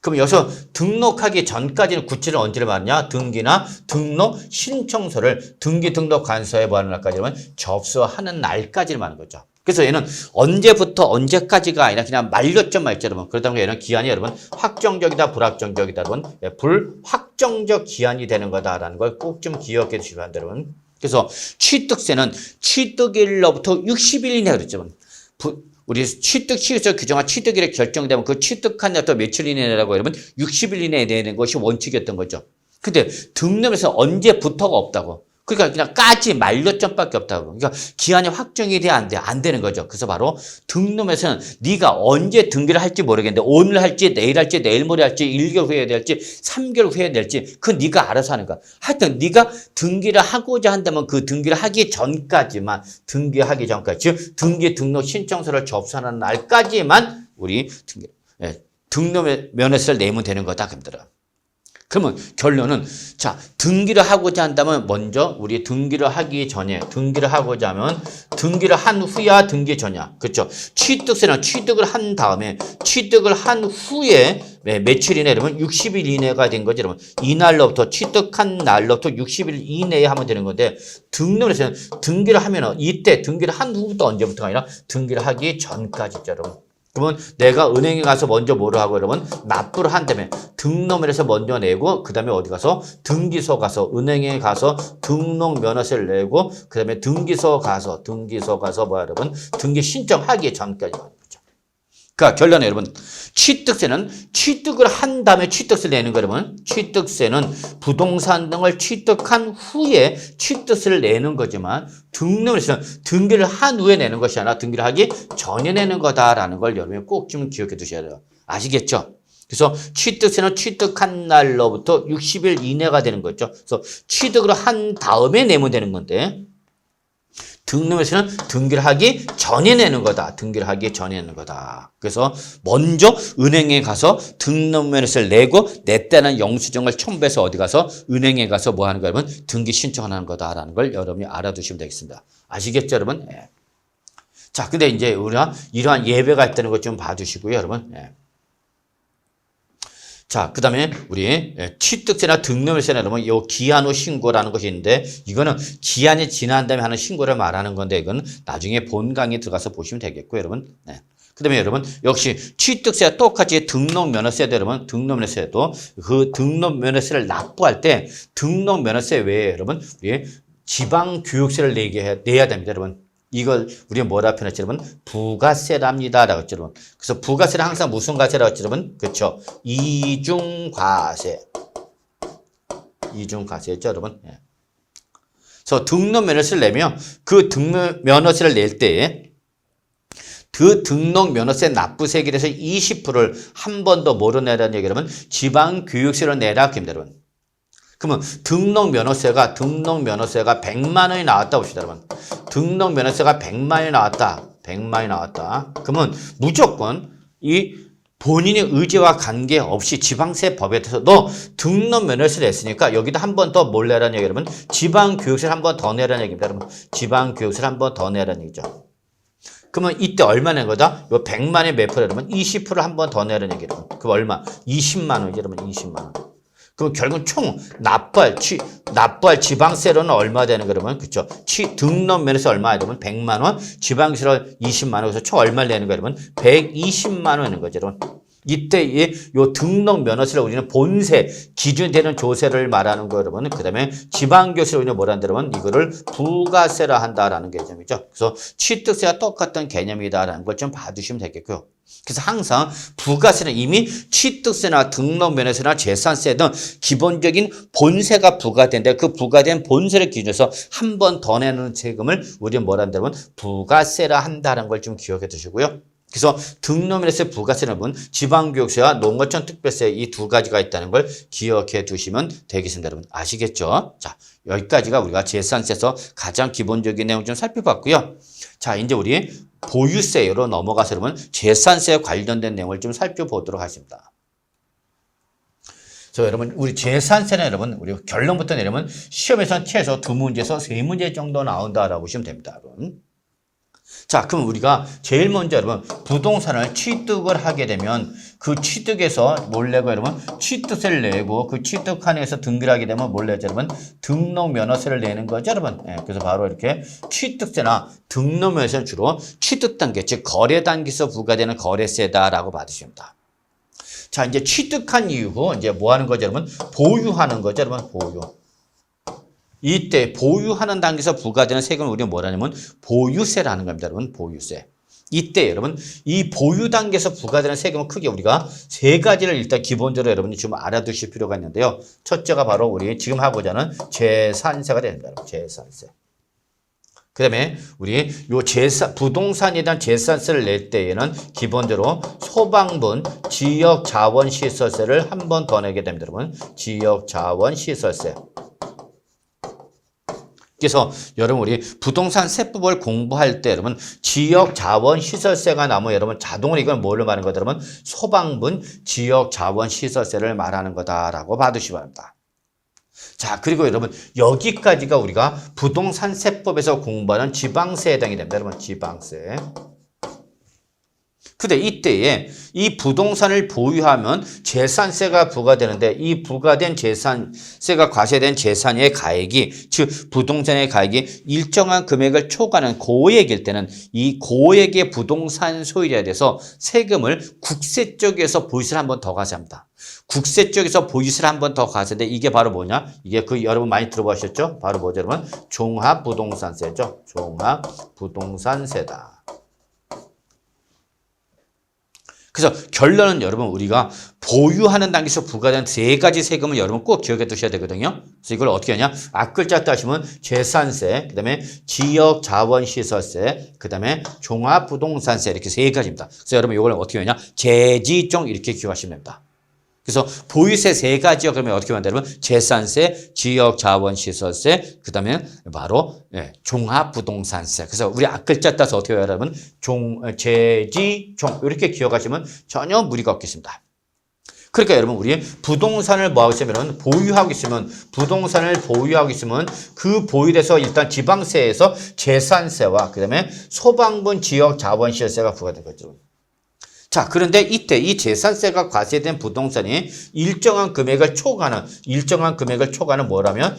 그럼 여기서 등록하기 전까지는 구체를 언제를 말하냐? 등기나 등록 신청서를 등기 등록 관서에 뭐 하는 날까지 하면 접수하는 날까지를 말하는 거죠. 그래서 얘는 언제부터 언제까지가 아니라 그냥 만료점 말죠, 여러분. 그러다 보니까 얘는 기한이 여러분 확정적이다, 불확정적이다, 여러분. 불확정적 기한이 되는 거다라는 걸 꼭 좀 기억해 주시면 안 돼요, 여러분. 그래서 취득세는 취득일로부터 60일 이내 그랬죠, 여러분. 우리 취득시에서 규정한 취득일에 결정되면 그 취득한 날부터 며칠 이내라고 여러분 60일 이내에 내는 것이 원칙이었던 거죠. 근데 등록에서 언제부터가 없다고. 그러니까 그냥 까지 만료점밖에 없다고. 그러니까 기한이 확정이 돼야 안 되는 거죠. 그래서 바로 등록에서는 네가 언제 등기를 할지 모르겠는데 오늘 할지 내일 할지 내일 모레 할지 1개월 후에 해야 될지 3개월 후에 해야 될지 그 네가 알아서 하는 거야. 하여튼 네가 등기를 하고자 한다면 그 등기를 하기 전까지만 즉 등기 등록 신청서를 접수하는 날까지만 우리 등록 면허세를 내면 되는 거다. 그러면 결론은 자 등기를 하고자 한다면 먼저 우리 등기를 하기 전에 등기를 하고자 하면 등기를 한 후야 등기 전이야. 그렇죠? 취득세는 취득을 한 다음에 취득을 한 후에 며칠 이내 그러면 60일 이내가 된 거죠. 여러분. 이날로부터 취득한 날로부터 60일 이내에 하면 되는 건데 등록에서는 등기를 하면은 이때 등기를 한 후부터 언제부터가 아니라 등기를 하기 전까지죠, 여러분. 그러면 내가 은행에 가서 먼저 뭐를 하고 여러분 납부를 한다면 등록면허세 먼저 내고 그 다음에 어디 가서 등기소 가서 은행에 가서 등록면허세를 내고 그 다음에 등기소 가서 뭐야 여러분 등기 신청하기 전까지 하는 거죠. 그러니까 결론은 여러분 취득세는 취득을 한 다음에 취득세를 내는 거예요, 여러분. 취득세는 부동산 등을 취득한 후에 취득세를 내는 거지만 등록에서는 등기를 한 후에 내는 것이 아니라 등기를 하기 전에 내는 거다라는 걸 여러분이 꼭 좀 기억해 두셔야 돼요. 아시겠죠? 그래서 취득세는 취득한 날로부터 60일 이내가 되는 거죠. 그래서 취득을 한 다음에 내면 되는 건데 등록면허세는 등기를 하기 전에 내는 거다. 그래서 먼저 은행에 가서 등록면허세를 내고 냈다는 영수증을 첨부해서 어디 가서 은행에 가서 뭐 하는 거야, 여러분? 등기 신청하는 거다라는 걸 여러분이 알아두시면 되겠습니다. 아시겠죠, 여러분? 예. 자, 근데 이제 우리가 이러한 예배가 있다는 것 좀 봐주시고요, 여러분. 예. 자, 그 다음에 우리 취득세나 등록면허세나 여러분 요 기한 후 신고라는 것이 있는데 이거는 기한이 지난 다음에 하는 신고를 말하는 건데 이건 나중에 본 강의에 들어가서 보시면 되겠고요, 여러분. 네. 그 다음에 여러분 역시 취득세와 똑같이 등록면허세도 여러분 등록면허세도 그 등록면허세를 납부할 때 등록면허세 외에 여러분 우리 지방교육세를 내야 됩니다, 여러분. 이걸 우리가 뭐라 표현했죠, 여러분? 부가세랍니다. 라고 했죠, 여러분. 그래서 부가세는 항상 무슨 가세라고 했죠, 여러분? 그렇죠. 이중과세였죠, 여러분. 예. 그래서 등록면허세를 내면 그 등록면허세를 낼 때 그 등록면허세 납부세액에 대해서 20%를 한 번 더 뭐로 내라는 얘기 여러분? 지방교육세로 내라. 여러분. 그러면 등록면허세가 100만 원이 나왔다 봅시다, 여러분. 등록면허세가 100만 원이 나왔다. 100만 원이 나왔다. 그러면 무조건 이 본인의 의지와 관계없이 지방세법에 대해서 너 등록면허세를 냈으니까 여기다 한 번 더 뭘 내라는 얘기 여러분? 지방교육세를 한 번 더 내라는 얘기입니다, 여러분. 지방교육세를 한 번 더 내라는 얘기죠. 그러면 이때 얼마 낸 거다? 요 100만에 몇 프로 여러분? 20%를 한 번 더 내라는 얘기 여러분. 그럼 얼마? 20만 원이죠, 여러분. 20만 원. 그럼 결국은 총 납부할 지방세로는 얼마 되는 거예요, 그러면? 그쵸? 등록면에서 얼마 여러분? 100만 원, 지방세로 20만 원, 그래서 총 얼마를 내는 거예요, 여러분? 120만 원 되는 거죠, 여러분. 이때 요 등록면허세를 우리는 본세, 기준되는 조세를 말하는 거예요, 여러분. 그 다음에 지방교세를 우리는 뭐라 한다, 여러분? 이거를 부가세라 한다라는 개념이죠. 그래서 취득세와 똑같은 개념이다라는 걸 좀 봐두시면 되겠고요. 그래서 항상 부가세는 이미 취득세나 등록면허세나 재산세 등 기본적인 본세가 부과된데 그 부과된 본세를 기준해서 한 번 더 내는 세금을 우리는 뭐라 한다면 부가세라 한다는 걸 좀 기억해 두시고요. 그래서 등록면허세 부가세는 여러분 지방교육세와 농어촌 특별세 이 두 가지가 있다는 걸 기억해 두시면 되겠습니다. 여러분 아시겠죠? 자, 여기까지가 우리가 재산세에서 가장 기본적인 내용 좀 살펴봤고요. 자, 이제 우리 보유세로 넘어가서 여러분 재산세에 관련된 내용을 좀 살펴보도록 하겠습니다. 그래서 여러분 우리 재산세는 여러분 우리 결론부터 내려면 시험에서는 최소 2문제에서 3문제 정도 나온다라고 보시면 됩니다. 여러분. 자, 그럼 우리가 제일 먼저 여러분 부동산을 취득을 하게 되면 그 취득에서 뭘 내고 여러분 취득세를 내고 그 취득한에서 등기를 하게 되면 뭘 내죠 여러분 등록면허세를 내는 거죠 여러분. 예, 그래서 바로 이렇게 취득세나 등록면허세는 주로 취득 단계 즉 거래 단계에서 부과되는 거래세다라고 받으십니다. 자, 이제 취득한 이후 이제 뭐 하는 거죠 여러분 보유하는 거죠 여러분 보유. 이때 보유하는 단계에서 부과되는 세금을 우리가 뭐라냐면 보유세라는 겁니다. 여러분 보유세. 이때 여러분 이 보유 단계에서 부과되는 세금은 크게 우리가 세 가지를 일단 기본적으로 여러분이 좀 알아두실 필요가 있는데요. 첫째가 바로 우리 지금 하고자 하는 재산세가 됩니다. 재산세. 그 다음에 우리 요 부동산에 대한 재산세를 낼 때에는 기본적으로 소방분 지역자원시설세를 한 번 더 내게 됩니다. 여러분 지역자원시설세. 그래서 여러분 우리 부동산 세법을 공부할 때 여러분 지역자원시설세가 나오면 여러분 자동으로 이건 뭘로 말하는 거다 여러분 소방분 지역자원시설세를 말하는 거다라고 봐두시기 바랍니다. 자, 그리고 여러분 여기까지가 우리가 부동산 세법에서 공부하는 지방세에 해당이 됩니다. 여러분 지방세. 근데 이때에 이 부동산을 보유하면 재산세가 부과되는데 이 부과된 재산세가 과세된 재산의 가액이 즉 부동산의 가액이 일정한 금액을 초과하는 고액일 때는 이 고액의 부동산 소유자에 대해서 세금을 국세 쪽에서 보유세를 한 번 더 과세합니다. 국세 쪽에서 보유세를 한 번 더 과세인데 이게 바로 뭐냐? 이게 그 여러분 많이 들어보셨죠? 바로 뭐죠 여러분? 종합부동산세죠. 종합부동산세다. 그래서 결론은 여러분 우리가 보유하는 단계에서 부과된 세 가지 세금을 여러분 꼭 기억해 두셔야 되거든요. 그래서 이걸 어떻게 하냐? 앞글자 따시면 재산세, 그 다음에 지역자원시설세, 그 다음에 종합부동산세 이렇게 세 가지입니다. 그래서 여러분 이걸 어떻게 하냐? 재지종 이렇게 기억하시면 됩니다. 그래서 보유세 세 가지요. 그러면 어떻게 만들면 재산세, 지역자원시설세, 그 다음에 바로 종합부동산세. 그래서 우리 앞글자 따서 어떻게 해요, 여러분? 재지종 이렇게 기억하시면 전혀 무리가 없겠습니다. 그러니까 여러분 우리 부동산을 뭐 하고 있으면 보유하고 있으면 부동산을 보유하고 있으면 그 보유돼서 일단 지방세에서 재산세와 그 다음에 소방분 지역자원시설세가 부과된 거죠. 자, 그런데 이때 이 재산세가 과세된 부동산이 일정한 금액을 초과하는 뭐라면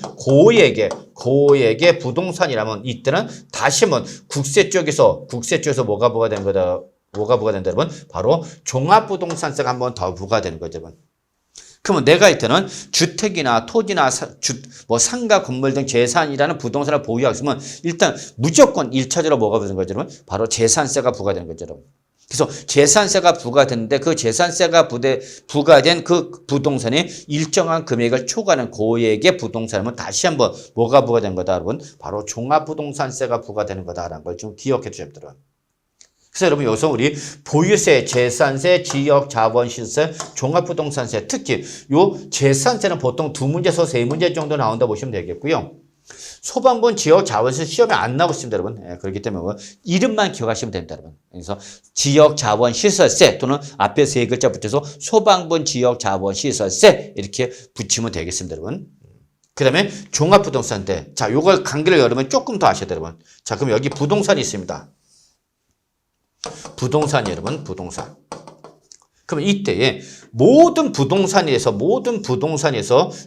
고액의 부동산이라면 이때는 다시 한번 국세 쪽에서 뭐가 부과되는 거다? 뭐가 부과된다 여러분? 바로 종합부동산세가 한 번 더 부과되는 거죠, 여러분. 그러면 내가 이때는 주택이나 토지나 상가, 건물 등 재산이라는 부동산을 보유하고 있으면 일단 무조건 1차적으로 뭐가 되는 거죠, 여러분? 바로 재산세가 부과되는 거죠, 여러분. 그래서 재산세가 부과됐는데 그 재산세가 부과된 그 부동산이 일정한 금액을 초과하는 고액의 부동산이면 다시 한번 뭐가 부과된 거다 여러분? 바로 종합부동산세가 부과되는 거다라는 걸 좀 기억해 주셔야 됩니다. 그래서 여러분 여기서 우리 보유세, 재산세, 지역자본시세, 종합부동산세 특히 요 재산세는 보통 2문제에서 3문제 정도 나온다 보시면 되겠고요. 소방본 지역자본시세 시험에 안 나오고 있습니다, 여러분. 예, 그렇기 때문에 이름만 기억하시면 됩니다, 여러분. 그래서 지역자본시설세 또는 앞에 3글자 붙여서 소방본 지역자본시설세 이렇게 붙이면 되겠습니다, 여러분. 그 다음에 종합부동산세. 자, 요걸 관계를 여러분 조금 더 아셔야 돼요, 여러분. 자, 그럼 여기 부동산이 있습니다. 부동산 여러분, 부동산. 그럼 이때에 모든 부동산에서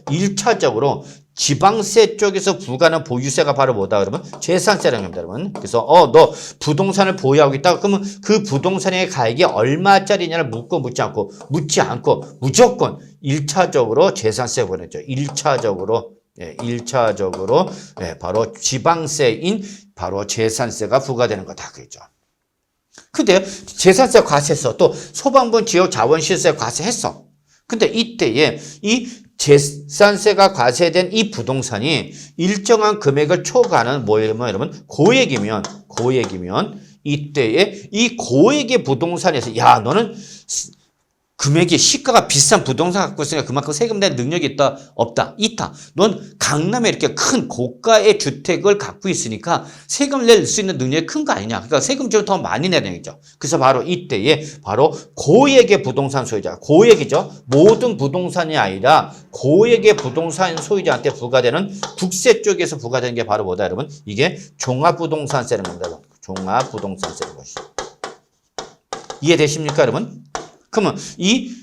1차적으로 지방세 쪽에서 부과하는 보유세가 바로 뭐다 그러면 재산세라는 겁니다, 여러분. 그래서 너 부동산을 보유하고 있다. 그러면 그 부동산의 가액이 얼마짜리냐를 묻지 않고 무조건 1차적으로 재산세 보내죠. 1차적으로 바로 지방세인 바로 재산세가 부과되는 거다 그죠. 근데 재산세 과세했어. 또 소방본 지역 자본시세 과세했어. 근데 이때에 이 재산세가 과세된 이 부동산이 일정한 금액을 초과하는 뭐예요, 여러분? 고액이면 이때에 이 고액의 부동산에서 야, 너는 금액이 시가가 비싼 부동산 갖고 있으니까 그만큼 세금 낼 능력이 있다? 없다? 있다. 넌 강남에 이렇게 큰 고가의 주택을 갖고 있으니까 세금 낼 수 있는 능력이 큰 거 아니냐. 그러니까 세금 좀 더 많이 내는 얘기죠. 그래서 바로 이때에 바로 고액의 부동산 소유자, 고액이죠. 모든 부동산이 아니라 고액의 부동산 소유자한테 부과되는 국세 쪽에서 부과되는 게 바로 뭐다, 여러분? 이게 종합부동산세라는 겁니다. 종합부동산세라는 것이죠. 이해되십니까, 여러분? 그러면 이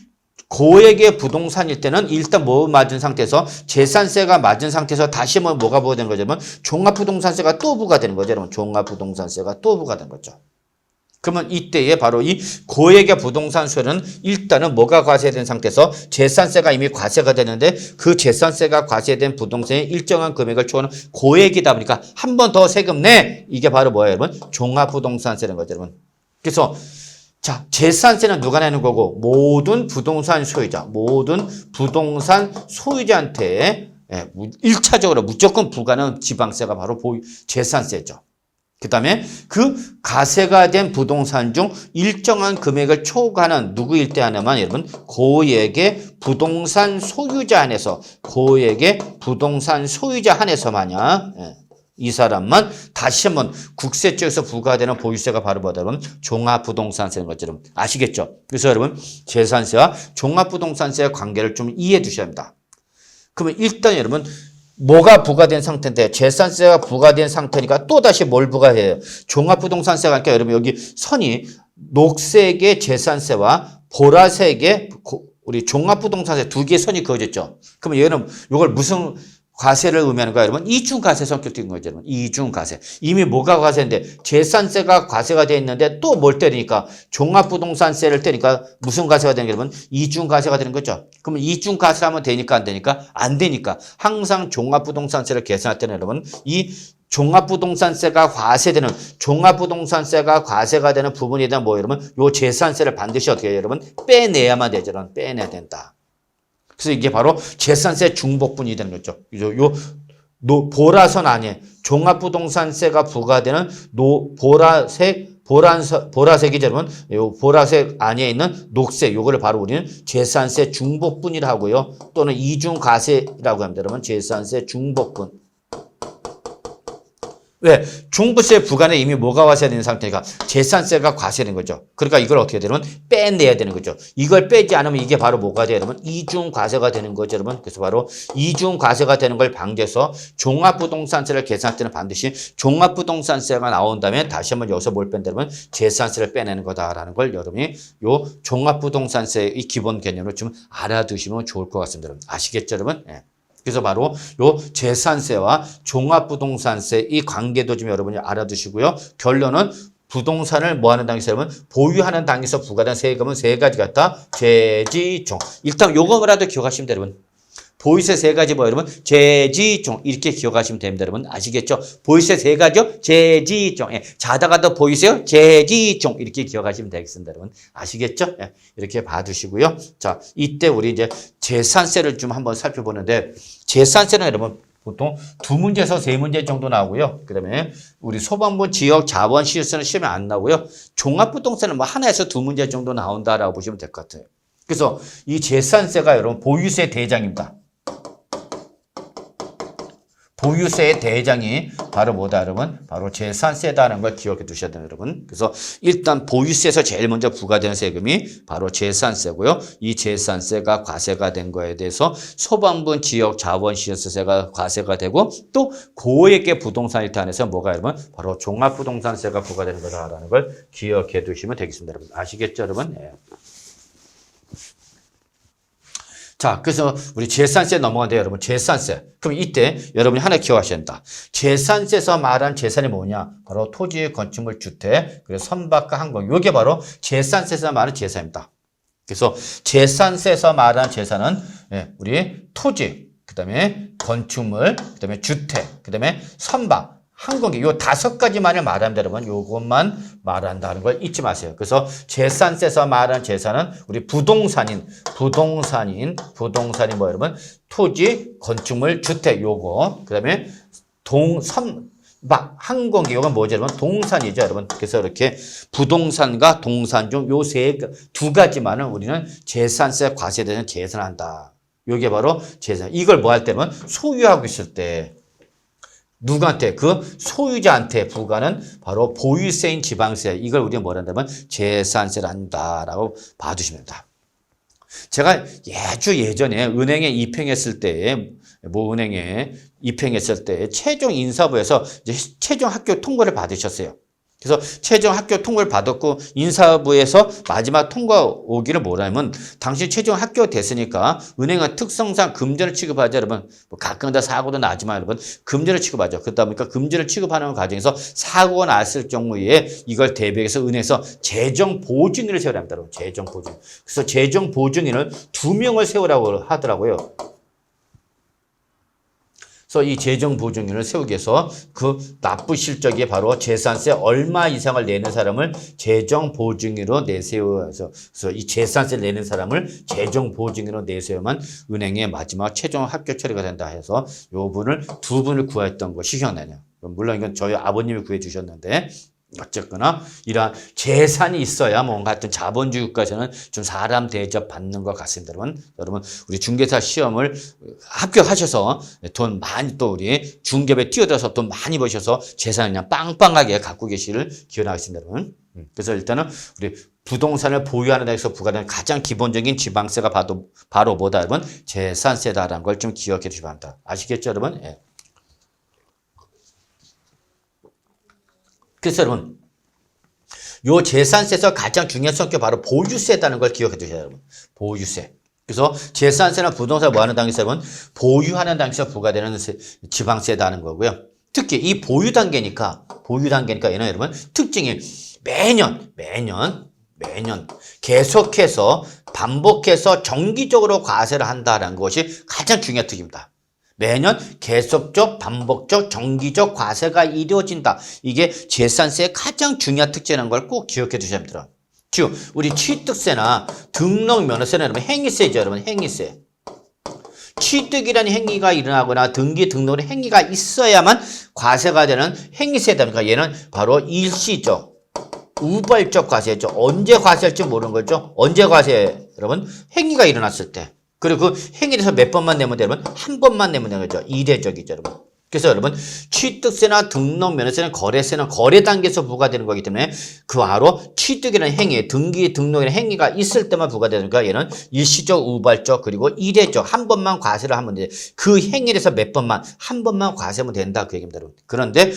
고액의 부동산일 때는 일단 뭐 맞은 상태에서 재산세가 맞은 상태에서 다시 한번 뭐가 부과되는 거죠? 종합부동산세가 또 부과되는 거죠. 여러분. 종합부동산세가 또 부과되는 거죠. 그러면 이때에 바로 이 고액의 부동산 세는 일단은 뭐가 과세된 상태에서 재산세가 이미 과세가 되는데 그 재산세가 과세된 부동산의 일정한 금액을 초과하는 고액이다 보니까 한 번 더 세금 내. 이게 바로 뭐예요, 여러분? 종합부동산세라는 거죠, 여러분. 그래서 자, 재산세는 누가 내는 거고 모든 부동산 소유자한테 1차적으로 무조건 부과하는 지방세가 바로 재산세죠. 그 다음에 그 과세가 된 부동산 중 일정한 금액을 초과하는 누구일 때 하나만 여러분 고액의 부동산 소유자 한해서만요. 이 사람만 다시 한번 국세 쪽에서 부과되는 보유세가 바로 뭐다 그러면 종합부동산세인 것처럼 아시겠죠? 그래서 여러분 재산세와 종합부동산세의 관계를 좀 이해해 두셔야 합니다. 그러면 일단 여러분 뭐가 부과된 상태인데 재산세가 부과된 상태니까 또 다시 뭘 부과해요? 종합부동산세가 그러니까 여러분 여기 선이 녹색의 재산세와 보라색의 우리 종합부동산세 두 개의 선이 그어졌죠. 그러면 얘는 이걸 무슨 과세를 의미하는 거야, 여러분? 이중과세 성격인 거죠, 여러분. 이중과세. 이미 뭐가 과세인데, 재산세가 과세가 되어 있는데 또 뭘 때리니까, 종합부동산세를 때리니까 무슨 과세가 되는 게 여러분? 이중과세가 되는 거죠. 그러면 이중과세 하면 되니까 안 되니까? 안 되니까. 항상 종합부동산세를 계산할 때는 여러분, 이 종합부동산세가 과세가 되는 부분에 대한 뭐, 여러분? 요 재산세를 반드시 어떻게 해요, 여러분? 빼내야만 되죠, 여러분. 빼내야 된다. 그래서 이게 바로 재산세 중복분이 되는 거죠. 보라선 안에 종합부동산세가 부과되는 보라색이죠, 여러분. 요 보라색 안에 있는 녹색, 요거를 바로 우리는 재산세 중복분이라고 하고요. 또는 이중과세라고 합니다, 여러분. 재산세 중복분. 왜? 종부세 부과는 이미 뭐가 과세되는 상태니까 재산세가 과세되는 거죠. 그러니까 이걸 어떻게 되면 빼내야 되는 거죠. 이걸 빼지 않으면 이게 바로 뭐가 돼요, 여러분? 이중과세가 되는 거죠, 여러분. 그래서 바로 이중과세가 되는 걸 방지해서 종합부동산세를 계산할 때는 반드시 종합부동산세가 나온 다음에 다시 한번 여기서 뭘 뺀다, 여러분? 재산세를 빼내는 거다라는 걸 여러분이 요 종합부동산세의 기본 개념을 좀 알아두시면 좋을 것 같습니다, 여러분. 아시겠죠, 여러분? 예. 그래서 바로 요 재산세와 종합부동산세 이 관계도 좀 여러분이 알아두시고요. 결론은 부동산을 뭐 하는 당에서 여러분 보유하는 당에서 부과된 세금은 세 가지가 있다. 재지종. 일단 요거라도 기억하시면 돼요, 여러분. 보유세 세 가지 뭐 여러분? 재지종 이렇게 기억하시면 됩니다, 여러분. 아시겠죠? 보유세 세 가지요? 재지종. 예. 자다가도 보유세요? 재지종 이렇게 기억하시면 되겠습니다, 여러분. 아시겠죠? 예. 이렇게 봐두시고요. 자, 이때 우리 이제 재산세를 좀 한번 살펴보는데 재산세는 여러분 보통 2문제에서 3문제 정도 나오고요. 그 다음에 우리 소방부 지역 자원 시설세는 시험에 안 나오고요. 종합부동산은 뭐 하나에서 2문제 정도 나온다라고 보시면 될 것 같아요. 그래서 이 재산세가 여러분 보유세 대장입니다. 보유세의 대장이 바로 뭐다 여러분? 바로 재산세다라는 걸 기억해 두셔야 돼요 여러분. 그래서 일단 보유세에서 제일 먼저 부과되는 세금이 바로 재산세고요. 이 재산세가 과세가 된 거에 대해서 소방분 지역 자원시설세가 과세가 되고 또 고액의 부동산 일타 안에서 뭐가 여러분? 바로 종합부동산세가 부과되는 거다라는 걸 기억해 두시면 되겠습니다 여러분. 아시겠죠 여러분? 네. 자, 그래서 우리 재산세 넘어간대요, 여러분. 재산세. 그럼 이때 여러분이 하나 기억하셔야 된다. 재산세에서 말한 재산이 뭐냐? 바로 토지, 건축물, 주택, 그리고 선박과 항공. 이게 바로 재산세에서 말하는 재산입니다. 그래서 재산세에서 말하는 재산은 우리 토지, 그 다음에 건축물, 그 다음에 주택, 그 다음에 선박, 항공기 요 5가지만을 말합니다 여러분. 요것만 말한다는 걸 잊지 마세요. 그래서 재산세에서 말하는 재산은 우리 부동산이 뭐 여러분? 토지, 건축물, 주택 요거. 그다음에 선박, 항공기 요건 뭐죠 여러분? 동산이죠 여러분. 그래서 이렇게 부동산과 동산 중 요 두 가지만은 우리는 재산세 과세되는 재산한다. 요게 바로 재산. 이걸 뭐 할 때면 소유하고 있을 때 누구한테? 그 소유자한테 부과는 바로 보유세인 지방세. 이걸 우리가 뭐라 한다면 재산세를 한다라고 봐두시면 됩니다. 제가 아주 예전에 은행에 입행했을 때에 모 은행에 입행했을 때 최종 인사부에서 이제 최종 학교 통과를 받으셨어요. 그래서 최종 학교 통과를 받았고 인사부에서 마지막 통과 오기를 뭐라면 당신 최종 학교 됐으니까 은행은 특성상 금전을 취급하죠 여러분. 뭐 가끔가다 사고도 나지만 여러분 금전을 취급하죠. 그러다 보니까 금전을 취급하는 과정에서 사고가 났을 경우에 이걸 대비해서 은행에서 재정 보증인을 세우라 합니다. 여러분. 재정 보증. 그래서 재정 보증인을 2명을 세우라고 하더라고요. 그래서 이 재정보증인을 세우기 위해서 그 납부 실적이 바로 재산세 얼마 이상을 내는 사람을 재정보증인으로 내세워서 그래서 이 재산세 내는 사람을 재정보증인으로 내세우면 은행의 마지막 최종 합격 처리가 된다 해서 요 분을 2분을 구했던 것이 기억나네요. 물론 이건 저희 아버님이 구해 주셨는데 어쨌거나 이러한 재산이 있어야 뭔가 하여튼 자본주의 국가에서는 좀 사람 대접 받는 것 같습니다. 여러분 우리 중개사 시험을 합격하셔서 돈 많이 또 우리 중개업에 뛰어들어서 돈 많이 버셔서 재산을 그냥 빵빵하게 갖고 계시를 기원하겠습니다. 여러분. 그래서 일단은 우리 부동산을 보유하는 데서 부과되는 가장 기본적인 지방세가 바로 뭐다 여러분? 재산세다라는 걸 좀 기억해 주시기 바랍니다. 아시겠죠 여러분? 예. 그래서 여러분 요 재산세에서 가장 중요한 성격 바로 보유세다는 걸 기억해 두셔야 돼요. 보유세. 그래서 재산세나 부동산 뭐 하는 단계에서 여러분 보유하는 단계에서 부과되는 지방세다는 거고요. 특히 이 보유 단계니까 얘는 여러분 특징이 매년 계속해서 반복해서 정기적으로 과세를 한다는 것이 가장 중요한 특징입니다. 매년 계속적, 반복적, 정기적 과세가 이루어진다. 이게 재산세의 가장 중요한 특징이라는 걸 꼭 기억해 주셔야 됩니다. 즉, 우리 취득세나 등록면허세는 여러분 행위세죠, 여러분 행위세. 취득이라는 행위가 일어나거나 등기, 등록의 행위가 있어야만 과세가 되는 행위세다. 그러니까 얘는 바로 일시적, 우발적 과세죠. 언제 과세할지 모르는 거죠. 언제 과세, 여러분? 행위가 일어났을 때. 그리고 그 행위에서 몇 번만 내면 되면 한 번만 내면 되는 거죠. 이례적이죠, 여러분. 그래서 여러분 취득세나 등록면허세는 거래세는 거래 단계에서 부과되는 거기 때문에 그 바로 취득이라는 행위, 등기, 등록이라는 행위가 있을 때만 부과되니까 얘는 일시적, 우발적, 그리고 이례적 한 번만 과세를 하면 돼. 그 행위에서 몇 번만 한 번만 과세하면 된다 그 얘기입니다, 여러분. 그런데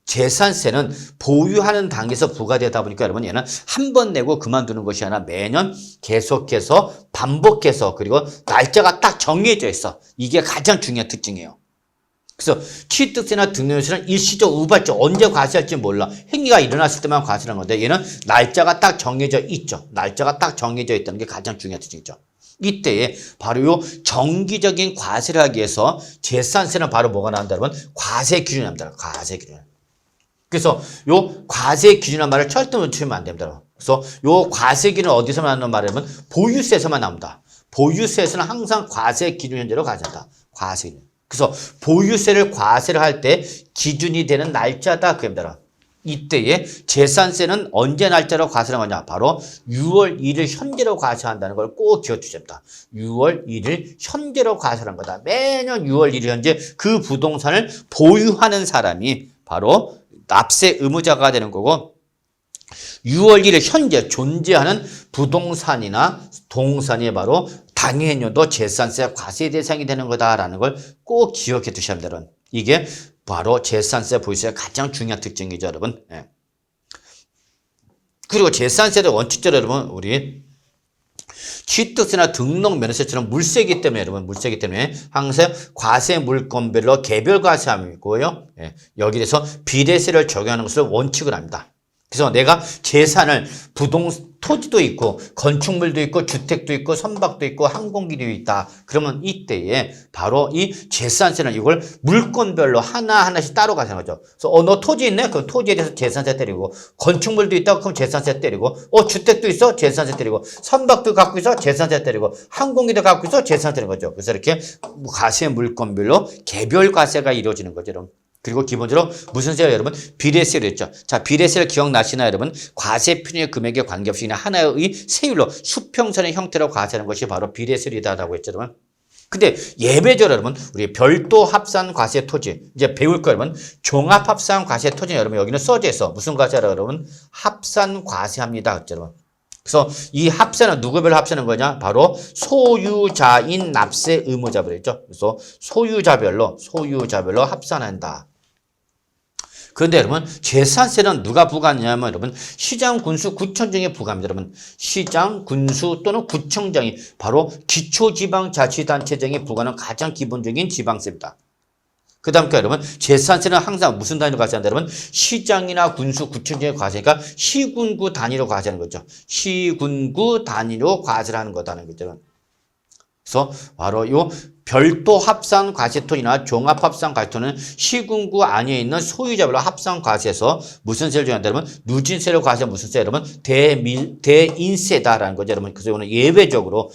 재산세는 보유하는 단계에서 부과되다 보니까 여러분 얘는 한 번 내고 그만두는 것이 아니라 매년 계속해서 반복해서 그리고 날짜가 딱 정해져 있어. 이게 가장 중요한 특징이에요. 그래서 취득세나 등록세는 일시적, 우발적 언제 과세할지 몰라. 행위가 일어났을 때만 과세하는 건데 얘는 날짜가 딱 정해져 있죠. 날짜가 딱 정해져 있다는 게 가장 중요한 특징이죠. 이때에 바로 요 정기적인 과세를 하기 위해서 재산세는 바로 뭐가 나온다 여러분? 과세 기준이 나옵니다. 과세 기준. 그래서 요 과세 기준이라는 말을 절대 놓치면 안 됩니다. 그래서 요 과세 기준은 어디서 나오는 말이냐면 보유세에서만 나옵니다. 보유세에서는 항상 과세 기준 현재로 가져간다. 과세 기준. 그래서 보유세를 과세를 할 때 기준이 되는 날짜다. 그겁니다. 이때에 재산세는 언제 날짜로 과세를 하냐? 바로 6월 1일 현재로 과세한다는 걸 꼭 기억해 주셔야 됩니다. 6월 1일 현재로 과세하는 거다. 매년 6월 1일 현재 그 부동산을 보유하는 사람이 바로 납세 의무자가 되는 거고 6월 1일 현재 존재하는 부동산이나 동산이 바로 당해년도 재산세 과세 대상이 되는 거다라는 걸 꼭 기억해 두셔야 합니다. 여러분. 이게 바로 재산세 보유세의 가장 중요한 특징이죠, 여러분. 예. 그리고 재산세도 원칙적으로 여러분 우리 취득세나 등록 면허세처럼 물세이기 때문에 여러분 물세이기 때문에 항상 과세 물건별로 개별 과세함이고요. 예. 여기에 대해서 비례세를 적용하는 것을 원칙을 합니다. 그래서 내가 재산을 토지도 있고 건축물도 있고 주택도 있고 선박도 있고 항공기도 있다. 그러면 이때에 바로 이 재산세는 이걸 물건별로 하나하나씩 따로 가는 거죠. 그래서 너 토지 있네? 그럼 토지에 대해서 재산세 때리고 건축물도 있다? 그럼 재산세 때리고 주택도 있어? 재산세 때리고 선박도 갖고 있어? 재산세 때리고 항공기도 갖고 있어? 재산세 때리는 거죠. 그래서 이렇게 과세 물건별로 개별 과세가 이루어지는 거죠. 여러분. 그리고 기본적으로 무슨 세요, 여러분? 비례세를 했죠. 자, 비례세를 기억나시나요, 여러분? 과세 편의 금액에 관계없이 그냥 하나의 세율로 수평선의 형태로 과세하는 것이 바로 비례세율이다라고 했죠, 여러분. 근데 예외적으로 여러분, 우리 별도 합산 과세 토지, 이제 배울 거 여러분, 종합 합산 과세 토지 여러분, 여기는 써져 있어. 무슨 과세라 여러분? 합산 과세합니다. 그렇죠, 여러분. 그래서 이 합산은 누구별로 합산하는 거냐? 바로 소유자인 납세 의무자별로 했죠. 그래서 소유자별로 합산한다. 그런데 여러분 재산세는 누가 부과하냐면 여러분 시장, 군수, 구청장이 부과합니다. 여러분 시장, 군수 또는 구청장이 바로 기초지방자치단체장이 부과하는 가장 기본적인 지방세입니다. 그 다음 여러분 재산세는 항상 무슨 단위로 과세한다 여러분? 시장이나 군수, 구청장의 과세가 시군구 단위로 과세하는 거죠. 시군구 단위로 과세를 하는 거다는 거죠. 그래서 바로 요 별도 합산 과세토지나 종합 합산 과세토는 시군구 안에 있는 소유자별로 합산 과세에서 무슨 세를 정한다 여러분? 누진세를 과세하면 무슨 세 여러분? 대인세다라는 거죠 여러분. 그래서 오늘 예외적으로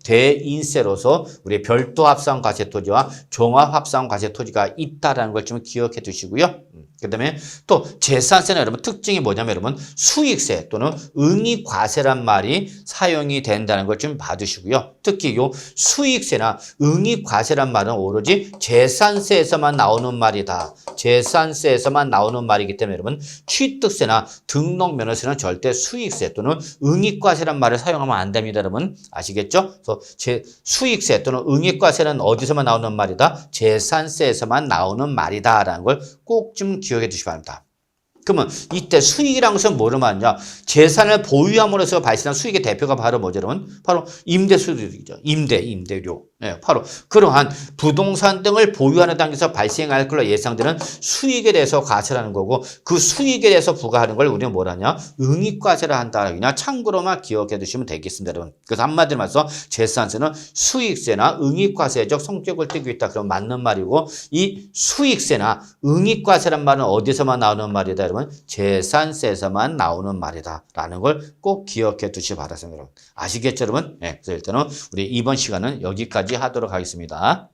대인세로서 우리 별도 합산 과세토지와 종합 합산 과세토지가 있다라는 걸 좀 기억해 두시고요. 그 다음에 또 재산세는 여러분 특징이 뭐냐면 여러분 수익세 또는 응익과세란 말이 사용이 된다는 걸 좀 봐두시고요. 특히 요 수익세나 응익과세란 말은 오로지 재산세에서만 나오는 말이다. 재산세에서만 나오는 말이기 때문에 여러분 취득세나 등록면허세는 절대 수익세 또는 응익과세란 말을 사용하면 안 됩니다. 여러분 아시겠죠? 그래서 수익세 또는 응익과세는 어디서만 나오는 말이다? 재산세에서만 나오는 말이다 라는 걸 꼭 좀 기억해 두시기 바랍니다. 그러면 이때 수익이라는 것은 뭐를 말하냐? 재산을 보유함으로써 발생한 수익의 대표가 바로 뭐죠, 여러분? 바로 임대수익이죠. 임대료. 네, 바로 그러한 부동산 등을 보유하는 단계에서 발생할 걸로 예상되는 수익에 대해서 과세라는 거고 그 수익에 대해서 부과하는 걸 우리는 뭐라냐? 응익과세를 한다. 그냥 참고로만 기억해 두시면 되겠습니다, 여러분. 그래서 한마디로 말해서 재산세는 수익세나 응익과세적 성격을 띠고 있다. 그럼 맞는 말이고 이 수익세나 응익과세란 말은 어디서만 나오는 말이다, 여러분? 재산세에서만 나오는 말이다. 라는 걸 꼭 기억해 두시기 바랍니다, 여러분. 아시겠죠, 여러분? 네, 그래서 일단은 우리 이번 시간은 여기까지 하도록 하겠습니다.